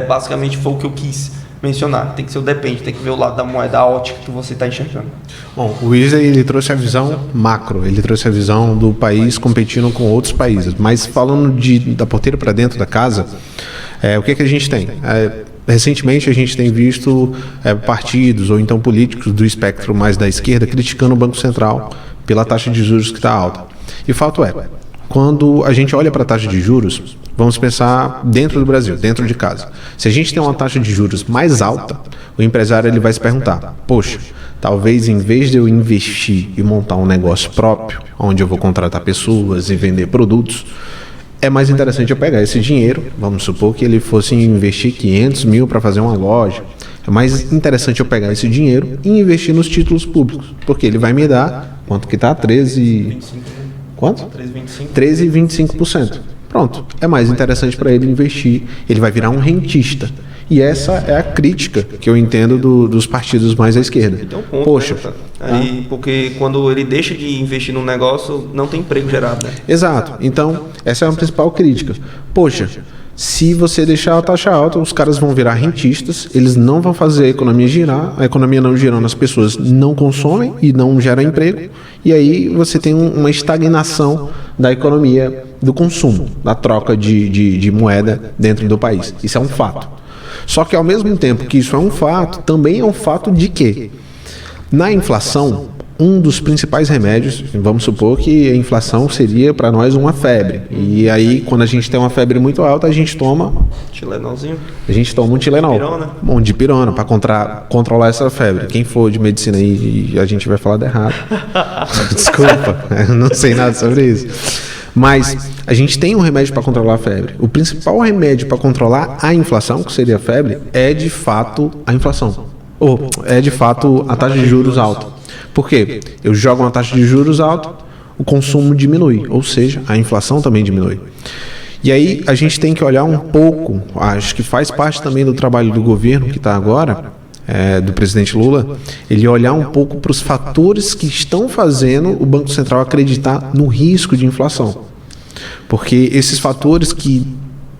S2: basicamente foi o que eu quis mencionar. Tem que ser o depende, tem que ver o lado da moeda, a ótica que você está enxergando.
S3: Bom, o Wesley ele trouxe a visão macro, ele trouxe a visão do país competindo com outros países. Mas falando da porteira para dentro da casa, o que a gente tem? Recentemente a gente tem visto partidos ou então políticos do espectro mais da esquerda criticando o Banco Central pela taxa de juros que está alta. E o fato quando a gente olha para a taxa de juros, Vamos pensar dentro do Brasil, dentro de casa. Se a gente tem uma taxa de juros mais alta, o empresário ele vai se perguntar, poxa, talvez em vez de eu investir e montar um negócio próprio, onde eu vou contratar pessoas e vender produtos, é mais interessante eu pegar esse dinheiro, vamos supor que ele fosse investir 500 mil para fazer uma loja, é mais interessante eu pegar esse dinheiro e investir nos títulos públicos, porque ele vai me dar, quanto que está?
S2: 25,
S3: Quanto?
S2: 13,25.
S3: 13,25%. Pronto, é mais interessante para ele investir, ele vai virar um rentista. E essa é a crítica que eu entendo dos partidos mais à esquerda.
S2: Tem um ponto,
S3: poxa,
S2: né, aí, porque quando ele deixa de investir num negócio, não tem emprego gerado, né?
S3: Exato. Então, essa é a principal crítica. Poxa, se você deixar a taxa alta, os caras vão virar rentistas, eles não vão fazer a economia girar, a economia não girando, as pessoas não consomem e não geram emprego, e aí você tem uma estagnação da economia do consumo, da troca de moeda dentro do país. Isso é um fato. Só que ao mesmo tempo que isso é um fato, também é um fato de que na inflação, um dos principais remédios, vamos supor que a inflação seria para nós uma febre. E aí, quando a gente tem uma febre muito alta, a gente toma
S2: Tilenolzinho.
S3: A gente toma um Tilenol,
S2: Dipirona.
S3: um dipirona, para controlar essa febre. Quem for de medicina aí, a gente vai falar de errado. Desculpa, eu não sei nada sobre isso. Mas a gente tem um remédio para controlar a febre. O principal remédio para controlar a inflação, que seria a febre, é de fato a inflação. Ou é de fato a taxa de juros alta. Por quê? Eu jogo uma taxa de juros alta, o consumo diminui, ou seja, a inflação também diminui. E aí a gente tem que olhar um pouco, acho que faz parte também do trabalho do governo que está agora, do presidente Lula, ele olhar um pouco para os fatores que estão fazendo o Banco Central acreditar no risco de inflação. Porque esses fatores que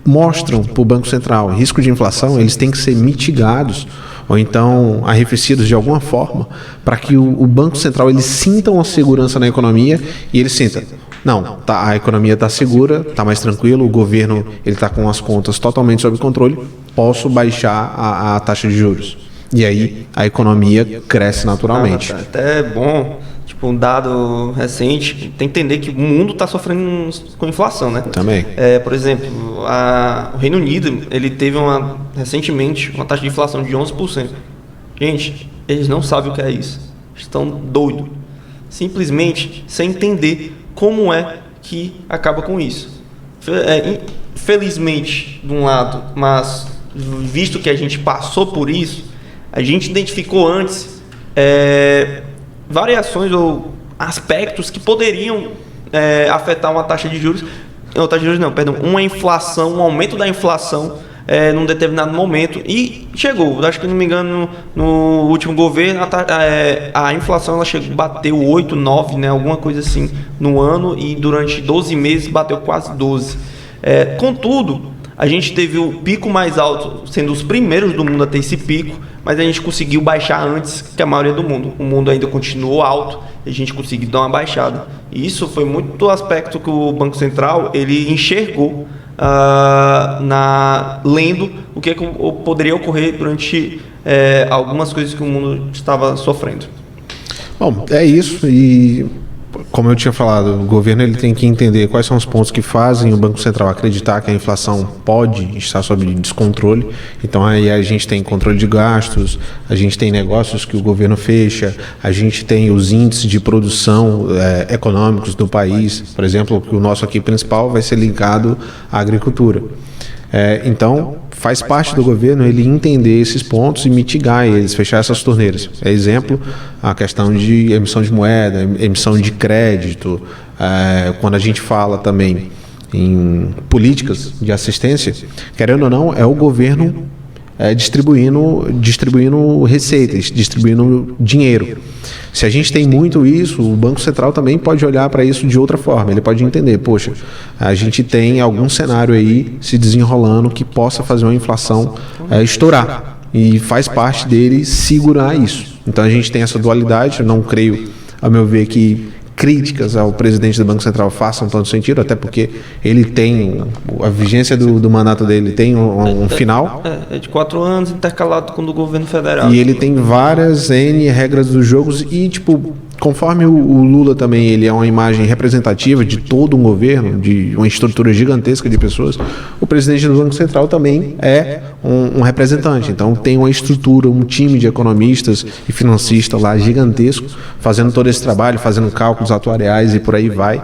S3: mostram para o Banco Central risco de inflação, eles têm que ser mitigados ou então arrefecidos de alguma forma para que o Banco Central ele sinta uma segurança na economia e ele sinta, não, tá, a economia está segura, está mais tranquilo, o governo ele está com as contas totalmente sob controle, posso baixar a taxa de juros. E aí a economia cresce naturalmente.
S2: Até é bom, tipo, um dado recente, tem que entender que o mundo está sofrendo com inflação, né?
S3: Também.
S2: Por exemplo, o Reino Unido, ele teve recentemente uma taxa de inflação de 11%. Gente, eles não sabem o que é isso. Estão doidos. Simplesmente sem entender como é que acaba com isso. Felizmente, de um lado, mas visto que a gente passou por isso, a gente identificou antes variações ou aspectos que poderiam afetar uma taxa de juros. Uma inflação, um aumento da inflação num determinado momento. E chegou, acho que não me engano, no último governo, a inflação ela bateu 8, 9, né, alguma coisa assim, no ano, e durante 12 meses bateu quase 12. Contudo, a gente teve o pico mais alto, sendo os primeiros do mundo a ter esse pico, mas a gente conseguiu baixar antes que a maioria do mundo. O mundo ainda continuou alto e a gente conseguiu dar uma baixada. E isso foi muito do aspecto que o Banco Central ele enxergou lendo o que poderia ocorrer durante algumas coisas que o mundo estava sofrendo.
S3: Bom, é isso. E como eu tinha falado, o governo ele tem que entender quais são os pontos que fazem o Banco Central acreditar que a inflação pode estar sob descontrole. Então aí a gente tem controle de gastos, a gente tem negócios que o governo fecha, a gente tem os índices de produção econômicos do país. Por exemplo, o nosso aqui principal vai ser ligado à agricultura. Então, faz parte do governo ele entender esses pontos e mitigar eles, fechar essas torneiras. Exemplo, a questão de emissão de moeda, emissão de crédito. Quando a gente fala também em políticas de assistência, querendo ou não, é o governo distribuindo receitas, distribuindo dinheiro. Se a gente tem muito isso, o Banco Central também pode olhar para isso de outra forma. Ele pode entender, poxa, a gente tem algum cenário aí se desenrolando que possa fazer uma inflação estourar. E faz parte dele segurar isso. Então a gente tem essa dualidade. Eu não creio, a meu ver, que críticas ao presidente do Banco Central façam tanto sentido, até porque ele tem a vigência do mandato dele tem um final.
S2: É de 4 anos intercalado com o do governo federal.
S3: E ele tem várias regras dos jogos e, tipo, conforme o Lula também ele é uma imagem representativa de todo um governo, de uma estrutura gigantesca de pessoas, o presidente do Banco Central também é um representante. Então tem uma estrutura, um time de economistas e financistas lá gigantesco, fazendo todo esse trabalho, fazendo cálculos atuariais e por aí vai.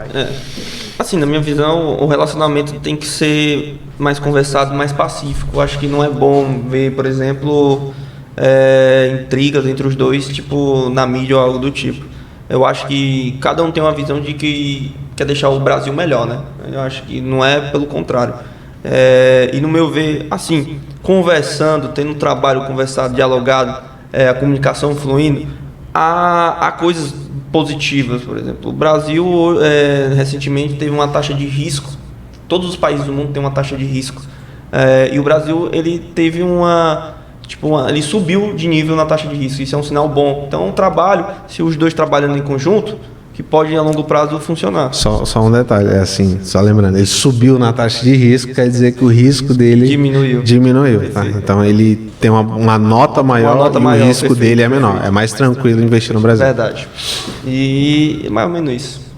S2: Assim, na minha visão, o relacionamento tem que ser mais conversado, mais pacífico. Eu acho que não é bom ver, por exemplo, intrigas entre os dois, tipo, na mídia ou algo do tipo. Eu acho que cada um tem uma visão de que quer deixar o Brasil melhor, né? Eu acho que não é pelo contrário. E no meu ver, assim, conversando, tendo um trabalho conversado, dialogado, a comunicação fluindo, há coisas positivas. Por exemplo, o Brasil recentemente teve uma taxa de risco. Todos os países do mundo têm uma taxa de risco, e o Brasil ele teve ele subiu de nível na taxa de risco. Isso é um sinal bom. Então, um trabalho, se os dois trabalhando em conjunto, que pode a longo prazo funcionar.
S3: Só um detalhe, só lembrando, ele subiu na taxa de risco, quer dizer que o risco dele diminuiu, tá? Então ele tem uma nota maior, e o risco perfeito, dele é menor, é mais tranquilo investir no Brasil.
S2: Verdade. E mais ou menos isso.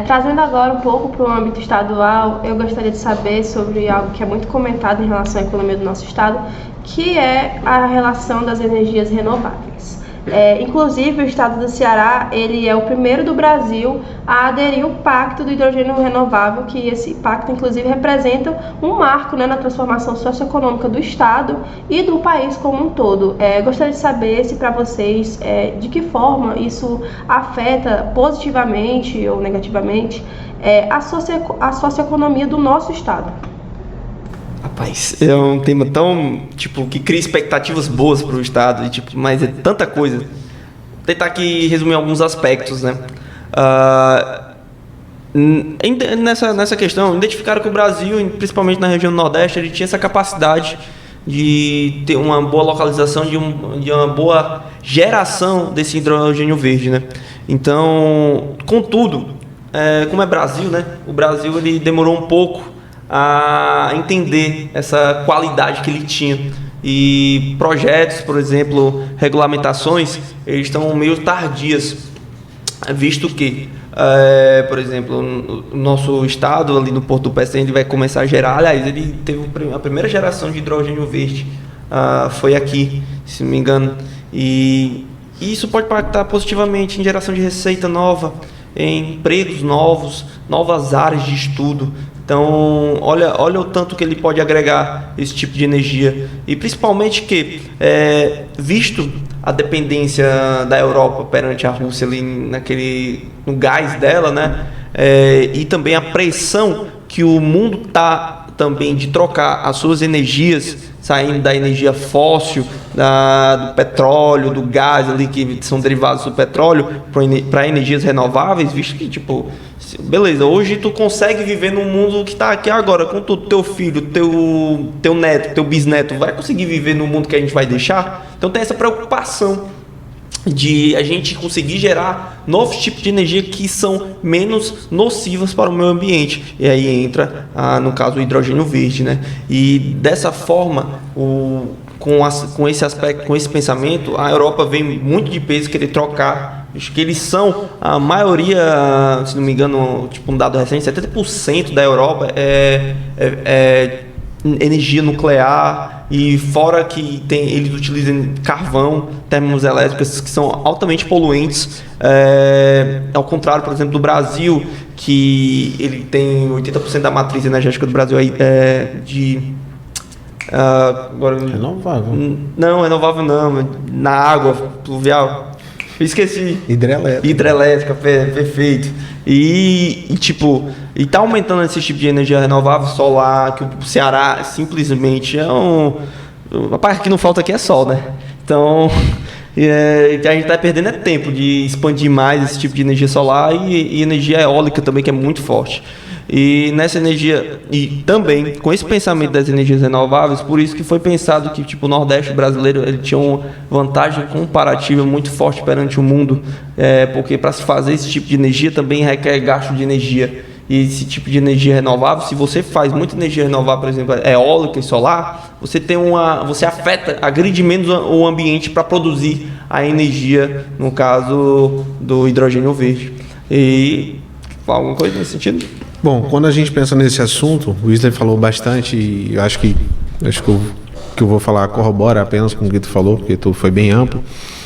S1: Trazendo agora um pouco para o âmbito estadual, eu gostaria de saber sobre algo que é muito comentado em relação à economia do nosso estado, que é a relação das energias renováveis. Inclusive, o estado do Ceará ele é o primeiro do Brasil a aderir ao Pacto do Hidrogênio Renovável, que esse pacto, inclusive, representa um marco, né, na transformação socioeconômica do estado e do país como um todo. Gostaria de saber se para vocês, de que forma isso afeta positivamente ou negativamente a socioeconomia do nosso estado.
S2: Rapaz, é um tema tão, que cria expectativas boas para o estado, mas é tanta coisa. Vou tentar aqui resumir alguns aspectos, né? Nessa questão, identificaram que o Brasil, principalmente na região do Nordeste, ele tinha essa capacidade de ter uma boa localização, de uma boa geração desse hidrogênio verde, né? Então, contudo, como é Brasil, né? O Brasil ele demorou um pouco a entender essa qualidade que ele tinha, e projetos, por exemplo, regulamentações, eles estão meio tardias, visto que, por exemplo, o nosso estado ali no Porto do Pecém, ele vai começar a gerar, aliás, ele teve a primeira geração de hidrogênio verde, foi aqui, se não me engano, e isso pode impactar positivamente em geração de receita nova, em empregos novos, novas áreas de estudo. Então, olha o tanto que ele pode agregar esse tipo de energia. E principalmente que, visto a dependência da Europa perante a Rússia ali no gás dela, né? E também a pressão que o mundo está também de trocar as suas energias, saindo da energia fóssil, do petróleo, do gás ali, que são derivados do petróleo, para energias renováveis, visto que, beleza, hoje tu consegue viver num mundo que está aqui agora, com teu filho, teu neto, teu bisneto, vai conseguir viver no mundo que a gente vai deixar? Então tem essa preocupação de a gente conseguir gerar novos tipos de energia que são menos nocivas para o meio ambiente. E aí entra, no caso, o hidrogênio verde, né? E dessa forma, com esse aspecto, com esse pensamento, a Europa vem muito de peso querer trocar. Acho que eles são, a maioria, se não me engano, um dado recente, 70% da Europa é energia nuclear, e fora que eles utilizam carvão, termoelétricas que são altamente poluentes, ao contrário, por exemplo, do Brasil, que ele tem 80% da matriz energética do Brasil agora,
S3: renovável.
S2: Não, renovável não, na água pluvial. Eu esqueci. Hidrelétrica, perfeito. E tá aumentando esse tipo de energia renovável, solar, que o Ceará simplesmente a parte que não falta aqui é sol, né? Então, a gente tá perdendo tempo de expandir mais esse tipo de energia solar e energia eólica também, que é muito forte. E nessa energia, e também com esse pensamento das energias renováveis, por isso que foi pensado que o Nordeste brasileiro ele tinha uma vantagem comparativa muito forte perante o mundo, porque para se fazer esse tipo de energia também requer gasto de energia. esse tipo de energia renovável, se você faz muita energia renovável, por exemplo, eólica e solar, você afeta, agride menos o ambiente para produzir a energia, no caso do hidrogênio verde. E alguma coisa nesse sentido?
S3: Bom, quando a gente pensa nesse assunto, o Wesley falou bastante e eu acho que o que eu vou falar corrobora apenas com o que tu falou, porque tu foi bem amplo.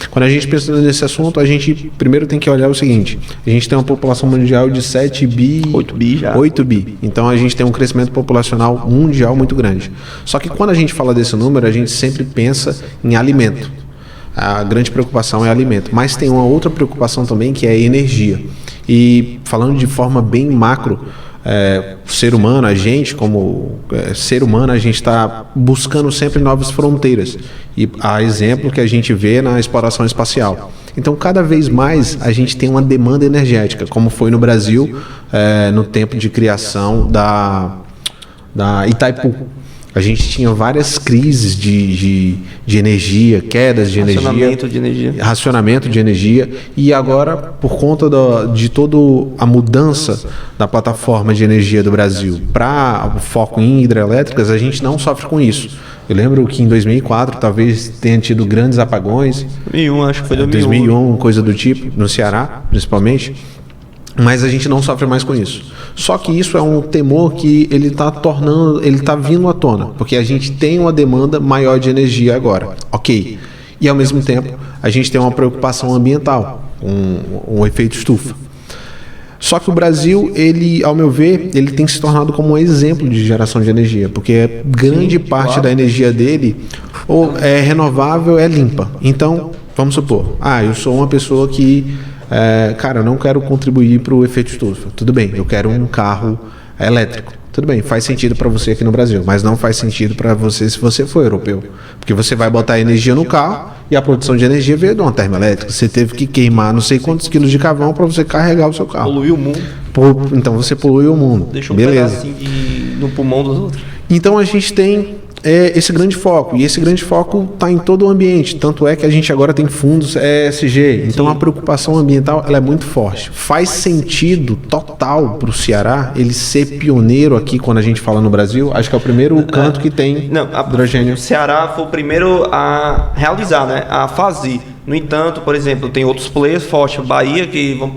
S3: Quando a gente pensa nesse assunto, a gente primeiro tem que olhar o seguinte: a gente tem uma população mundial de 8 bi já. 8 bi. Então a gente tem um crescimento populacional mundial muito grande. Só que quando a gente fala desse número, a gente sempre pensa em alimento. A grande preocupação é alimento, mas tem uma outra preocupação também, que é energia. E falando de forma bem macro, o ser humano, a gente como ser humano, a gente está buscando sempre novas fronteiras. E há exemplo que a gente vê na exploração espacial. Então, cada vez mais a gente tem uma demanda energética, como foi no Brasil no tempo de criação da Itaipu. A gente tinha várias crises de energia, quedas de racionamento de energia, e agora, por conta de toda a mudança da plataforma de energia do Brasil para o foco em hidrelétricas, a gente não sofre com isso. Eu lembro que em 2004 talvez tenha tido grandes apagões.
S2: 2001, acho que foi
S3: 2001, coisa do tipo, no Ceará, principalmente. Mas a gente não sofre mais com isso. Só que isso é um temor que ele está vindo à tona, porque a gente tem uma demanda maior de energia agora, ok? E ao mesmo tempo a gente tem uma preocupação ambiental, um efeito estufa. Só que o Brasil, ele, ao meu ver, ele tem se tornado como um exemplo de geração de energia, porque grande parte da energia dele ou é renovável, é limpa. Então, vamos supor, eu sou uma pessoa que eu não quero contribuir para o efeito estufa. Tudo bem, eu quero um carro elétrico. Tudo bem, faz sentido para você aqui no Brasil, mas não faz sentido para você se você for europeu. Porque você vai botar energia no carro e a produção de energia veio de uma termoelétrica. Você teve que queimar não sei quantos quilos de carvão para você carregar o seu carro.
S2: Poluiu o mundo.
S3: Então você poluiu o mundo.
S2: Deixou um
S3: beleza.
S2: pedacinho no pulmão dos outros.
S3: Então a gente tem esse grande foco, e esse grande foco está em todo o ambiente, tanto é que a gente agora tem fundos ESG, então a preocupação ambiental ela é muito forte. Faz sentido total para o Ceará ele ser pioneiro aqui quando a gente fala no Brasil. Acho que é o primeiro canto que tem hidrogênio.
S2: O Ceará foi o primeiro a realizar, né, a fazer. No entanto, por exemplo, tem outros players fortes, Bahia, que vão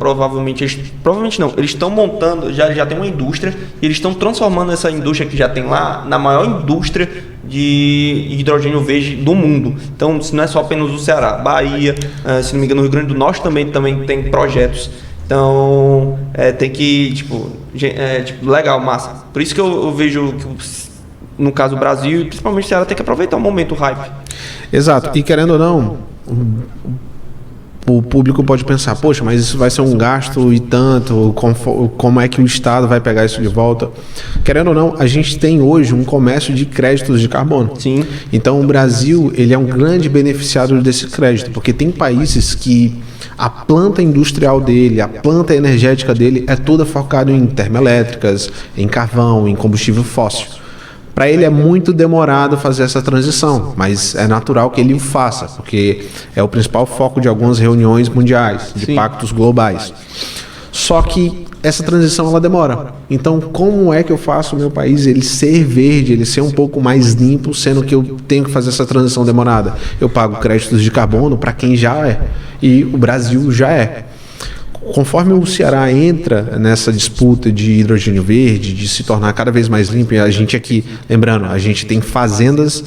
S2: eles estão montando, já tem uma indústria, e eles estão transformando essa indústria que já tem lá na maior indústria de hidrogênio verde do mundo. Então, não é só apenas o Ceará, Bahia, se não me engano, o Rio Grande do Norte também tem projetos. Então, tem que, legal, massa. Por isso que eu vejo que, no caso do Brasil, e principalmente o Ceará, tem que aproveitar o momento hype.
S3: Exato, e querendo ou não, o público pode pensar, poxa, mas isso vai ser um gasto e tanto, como é que o Estado vai pegar isso de volta? Querendo ou não, a gente tem hoje um comércio de créditos de carbono.
S2: Sim.
S3: Então o Brasil, ele é um grande beneficiário desse crédito, porque tem países que a planta industrial dele, a planta energética dele é toda focada em termoelétricas, em carvão, em combustível fóssil. Para ele é muito demorado fazer essa transição, mas é natural que ele o faça, porque é o principal foco de algumas reuniões mundiais, de pactos globais. Só que essa transição ela demora. Então, como é que eu faço o meu país ele ser verde, ele ser um pouco mais limpo, sendo que eu tenho que fazer essa transição demorada? Eu pago créditos de carbono para quem já é, e o Brasil já é. Conforme o Ceará entra nessa disputa de hidrogênio verde, de se tornar cada vez mais limpo, e a gente aqui, lembrando, a gente tem fazendas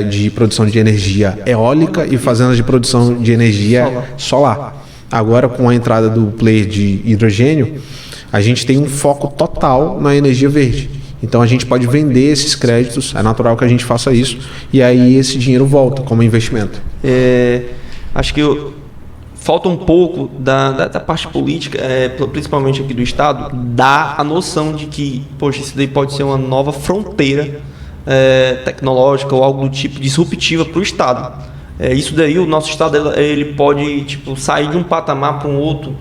S3: de produção de energia eólica e fazendas de produção de energia solar. Agora, com a entrada do player de hidrogênio, a gente tem um foco total na energia verde. Então, a gente pode vender esses créditos, é natural que a gente faça isso, e aí esse dinheiro volta como investimento.
S2: Acho que falta um pouco da parte política, principalmente aqui do Estado, dar a noção de que, poxa, isso daí pode ser uma nova fronteira tecnológica ou algo do tipo disruptiva para o Estado. Isso daí, o nosso Estado ele pode sair de um patamar para um outro,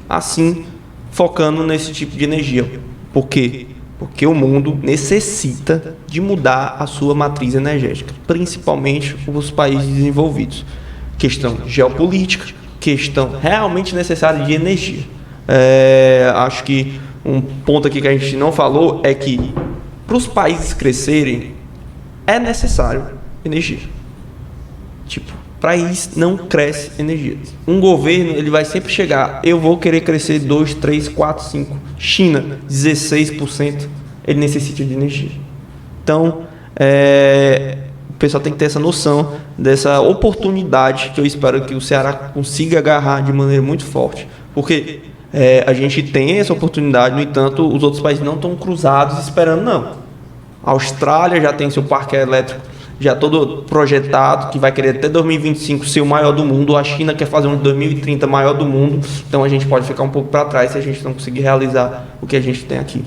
S2: assim, focando nesse tipo de energia. Por quê? Porque o mundo necessita de mudar a sua matriz energética, principalmente os países desenvolvidos. Questão geopolítica, questão realmente necessária de energia. Acho que um ponto aqui que a gente não falou é que para os países crescerem é necessário energia. Tipo, país não cresce energia. Um governo, ele vai sempre chegar, eu vou querer crescer 2, 3, 4, 5. China, 16%, ele necessita de energia. Então, o pessoal tem que ter essa noção dessa oportunidade que eu espero que o Ceará consiga agarrar de maneira muito forte. Porque a gente tem essa oportunidade, no entanto, os outros países não estão cruzados esperando, não. A Austrália já tem seu parque elétrico já todo projetado, que vai querer até 2025 ser o maior do mundo. A China quer fazer um de 2030 maior do mundo. Então a gente pode ficar um pouco para trás se a gente não conseguir realizar o que a gente tem aqui.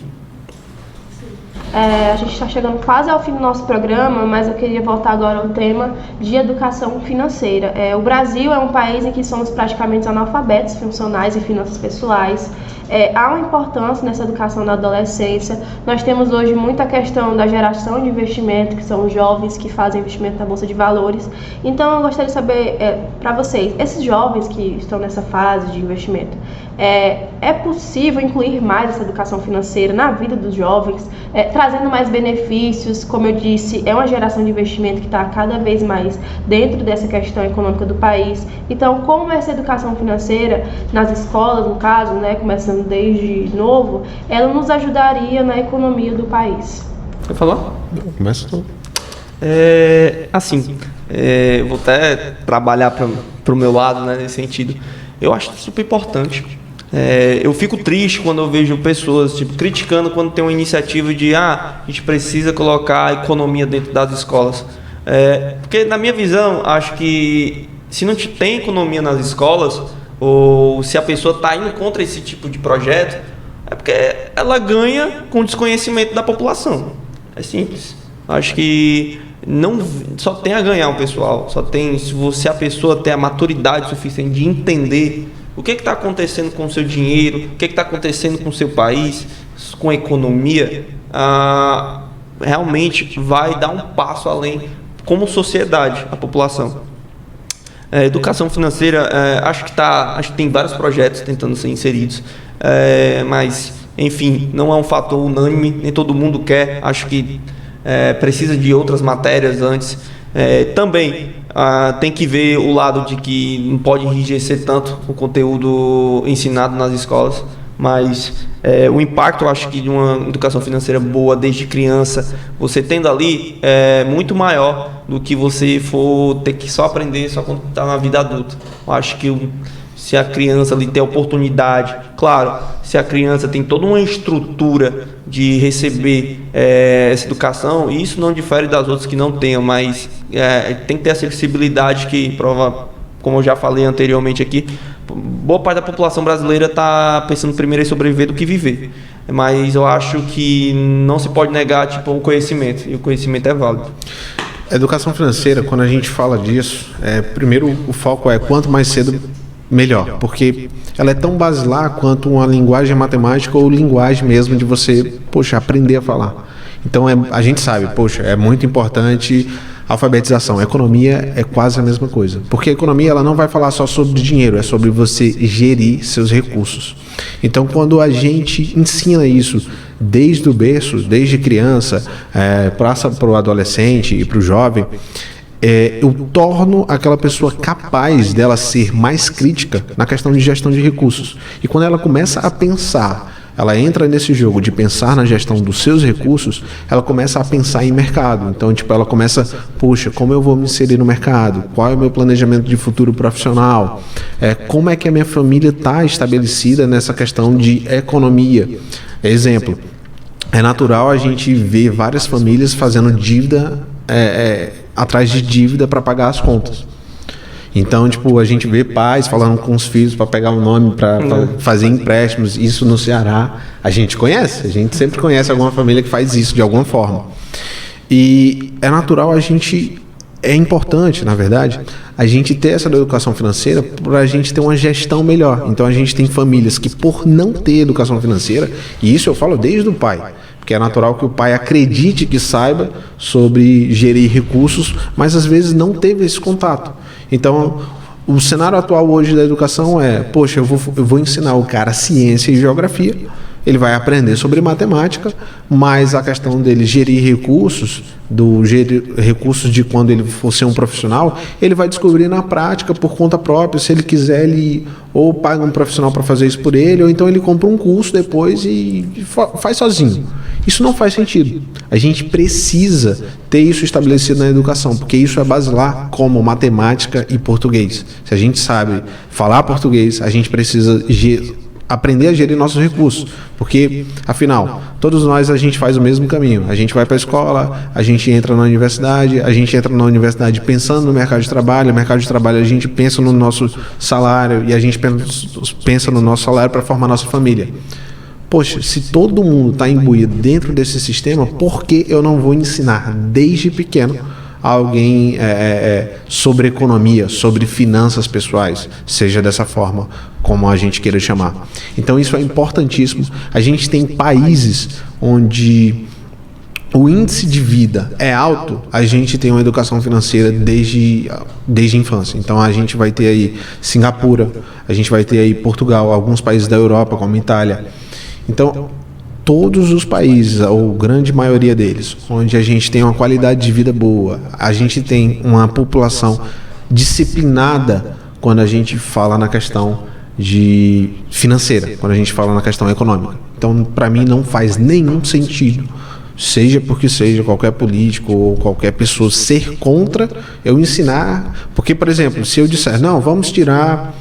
S1: A gente está chegando quase ao fim do nosso programa, mas eu queria voltar agora ao tema de educação financeira. O Brasil é um país em que somos praticamente analfabetos funcionais e finanças pessoais. Há uma importância nessa educação na adolescência. Nós temos hoje muita questão da geração de investimento, que são os jovens que fazem investimento na Bolsa de Valores. Então eu gostaria de saber, para vocês, esses jovens que estão nessa fase de investimento, é possível incluir mais essa educação financeira na vida dos jovens, trazendo mais benefícios? Como eu disse, é uma geração de investimento que está cada vez mais dentro dessa questão econômica do país. Então, como essa educação financeira nas escolas, no caso, começando desde novo, ela nos ajudaria na economia do país?
S2: Quer falar?
S3: Começa tu.
S2: Eu vou até trabalhar para o meu lado, nesse sentido. Eu acho super importante. Eu fico triste quando eu vejo pessoas criticando quando tem uma iniciativa de a gente precisa colocar a economia dentro das escolas. Porque na minha visão, acho que se não tem economia nas escolas, ou se a pessoa está indo contra esse tipo de projeto, é porque ela ganha com o desconhecimento da população. É simples. Acho que não só tem a ganhar o pessoal, se a pessoa tem a maturidade suficiente de entender o que está acontecendo com o seu dinheiro, o que está acontecendo com o seu país, com a economia, realmente vai dar um passo além como sociedade, a população. Educação financeira, acho que tem vários projetos tentando ser inseridos, mas, enfim, não é um fator unânime, nem todo mundo quer. Acho que precisa de outras matérias antes. Também tem que ver o lado de que não pode enrijecer tanto o conteúdo ensinado nas escolas, mas o impacto, eu acho que de uma educação financeira boa desde criança, você tendo ali, é muito maior do que você for ter que só aprender só quando está na vida adulta. Eu acho que se a criança ali tem a oportunidade, claro, se a criança tem toda uma estrutura de receber essa educação, e isso não difere das outras que não tenham, mas tem que ter a acessibilidade que prova, como eu já falei anteriormente aqui, boa parte da população brasileira está pensando primeiro em sobreviver do que viver. Mas eu acho que não se pode negar o conhecimento, e o conhecimento é válido.
S3: A educação financeira, quando a gente fala disso, primeiro o foco é quanto mais cedo melhor, porque ela é tão basilar quanto uma linguagem matemática ou linguagem mesmo de você, aprender a falar. Então a gente sabe, é muito importante a alfabetização. A economia é quase a mesma coisa, porque a economia ela não vai falar só sobre dinheiro, é sobre você gerir seus recursos. Então quando a gente ensina isso desde o berço, desde criança, passa para o adolescente e para o jovem, eu torno aquela pessoa capaz dela ser mais crítica na questão de gestão de recursos. E quando ela começa a pensar, ela entra nesse jogo de pensar na gestão dos seus recursos, ela começa a pensar em mercado. Então, ela começa, como eu vou me inserir no mercado? Qual é o meu planejamento de futuro profissional? Como é que a minha família está estabelecida nessa questão de economia? Exemplo, é natural a gente ver várias famílias fazendo dívida, atrás de dívida para pagar as contas. Então, a gente vê pais falando com os filhos para pegar o nome, para fazer empréstimos. Isso no Ceará a gente conhece. A gente sempre conhece alguma família que faz isso de alguma forma. E é natural é importante, na verdade, a gente ter essa educação financeira para a gente ter uma gestão melhor. Então, a gente tem famílias que, por não ter educação financeira, e isso eu falo desde o pai, porque é natural que o pai acredite que saiba sobre gerir recursos, mas às vezes não teve esse contato. Então, O cenário atual hoje da educação é, poxa, eu vou ensinar o cara ciência e geografia, ele vai aprender sobre matemática, mas a questão dele gerir recursos, recursos de quando ele for ser um profissional, ele vai descobrir na prática, por conta própria. Se ele quiser, ele ou paga um profissional para fazer isso por ele, ou então ele compra um curso depois e faz sozinho. Isso não faz sentido. A gente precisa ter isso estabelecido na educação, porque isso é basilar como matemática e português. Se a gente sabe falar português, a gente precisa aprender a gerir nossos recursos, porque, afinal, todos nós a gente faz o mesmo caminho. A gente vai para a escola, a gente entra na universidade pensando no mercado de trabalho, a gente pensa no nosso salário e a gente pensa no nosso salário para formar nossa família. Poxa, se todo mundo está imbuído dentro desse sistema, por que eu não vou ensinar desde pequeno alguém sobre economia, sobre finanças pessoais, seja dessa forma como a gente queira chamar? Então isso é importantíssimo. A gente tem países onde o índice de vida é alto, a gente tem uma educação financeira desde a infância. Então a gente vai ter aí Singapura, a gente vai ter aí Portugal, alguns países da Europa como Itália. Então todos os países, ou grande maioria deles, onde a gente tem uma qualidade de vida boa, a gente tem uma população disciplinada quando a gente fala na questão de financeira, quando a gente fala na questão econômica. Então, para mim, não faz nenhum sentido, seja porque seja qualquer político ou qualquer pessoa ser contra eu ensinar. Porque, por exemplo, se eu disser, não, vamos tirar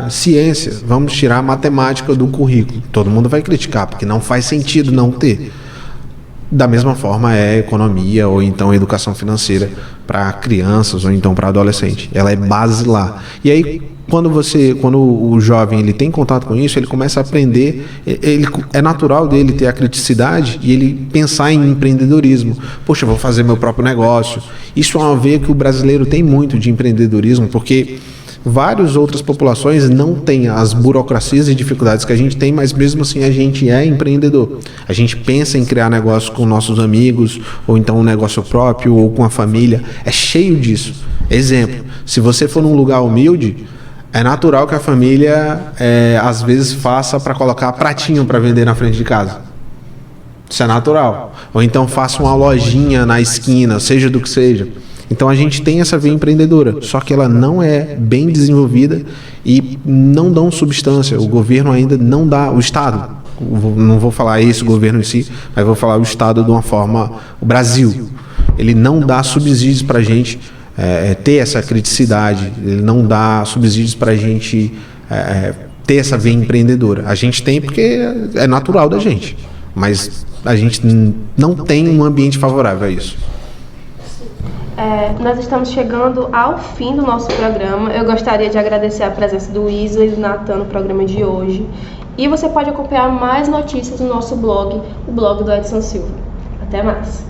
S3: ciência, vamos tirar matemática do currículo, todo mundo vai criticar, porque não faz sentido não ter. Da mesma forma é economia ou então educação financeira para crianças ou então para adolescente. Ela é basilar. E aí quando o jovem ele tem contato com isso, ele começa a aprender, é natural dele ter a criticidade e ele pensar em empreendedorismo. Poxa, eu vou fazer meu próprio negócio. Isso é uma veia que o brasileiro tem muito de empreendedorismo, porque várias outras populações não têm as burocracias e dificuldades que a gente tem, mas mesmo assim a gente é empreendedor. A gente pensa em criar negócio com nossos amigos, ou então um negócio próprio, ou com a família. É cheio disso. Exemplo, se você for num lugar humilde, é natural que a família às vezes faça para colocar pratinho para vender na frente de casa. Isso é natural. Ou então faça uma lojinha na esquina, seja do que seja. Então a gente tem essa veia empreendedora, só que ela não é bem desenvolvida e não dão substância. O governo ainda não dá, o Estado, não vou falar esse governo em si, mas vou falar o Estado de uma forma, o Brasil, ele não dá subsídios para a gente ter essa criticidade, ele não dá subsídios para a gente ter essa veia empreendedora. A gente tem porque é natural da gente, mas a gente não tem um ambiente favorável a isso.
S1: Nós estamos chegando ao fim do nosso programa. Eu gostaria de agradecer a presença do Wesley e do Nathan no programa de hoje. E você pode acompanhar mais notícias no nosso blog, o blog do Edson Silva. Até mais!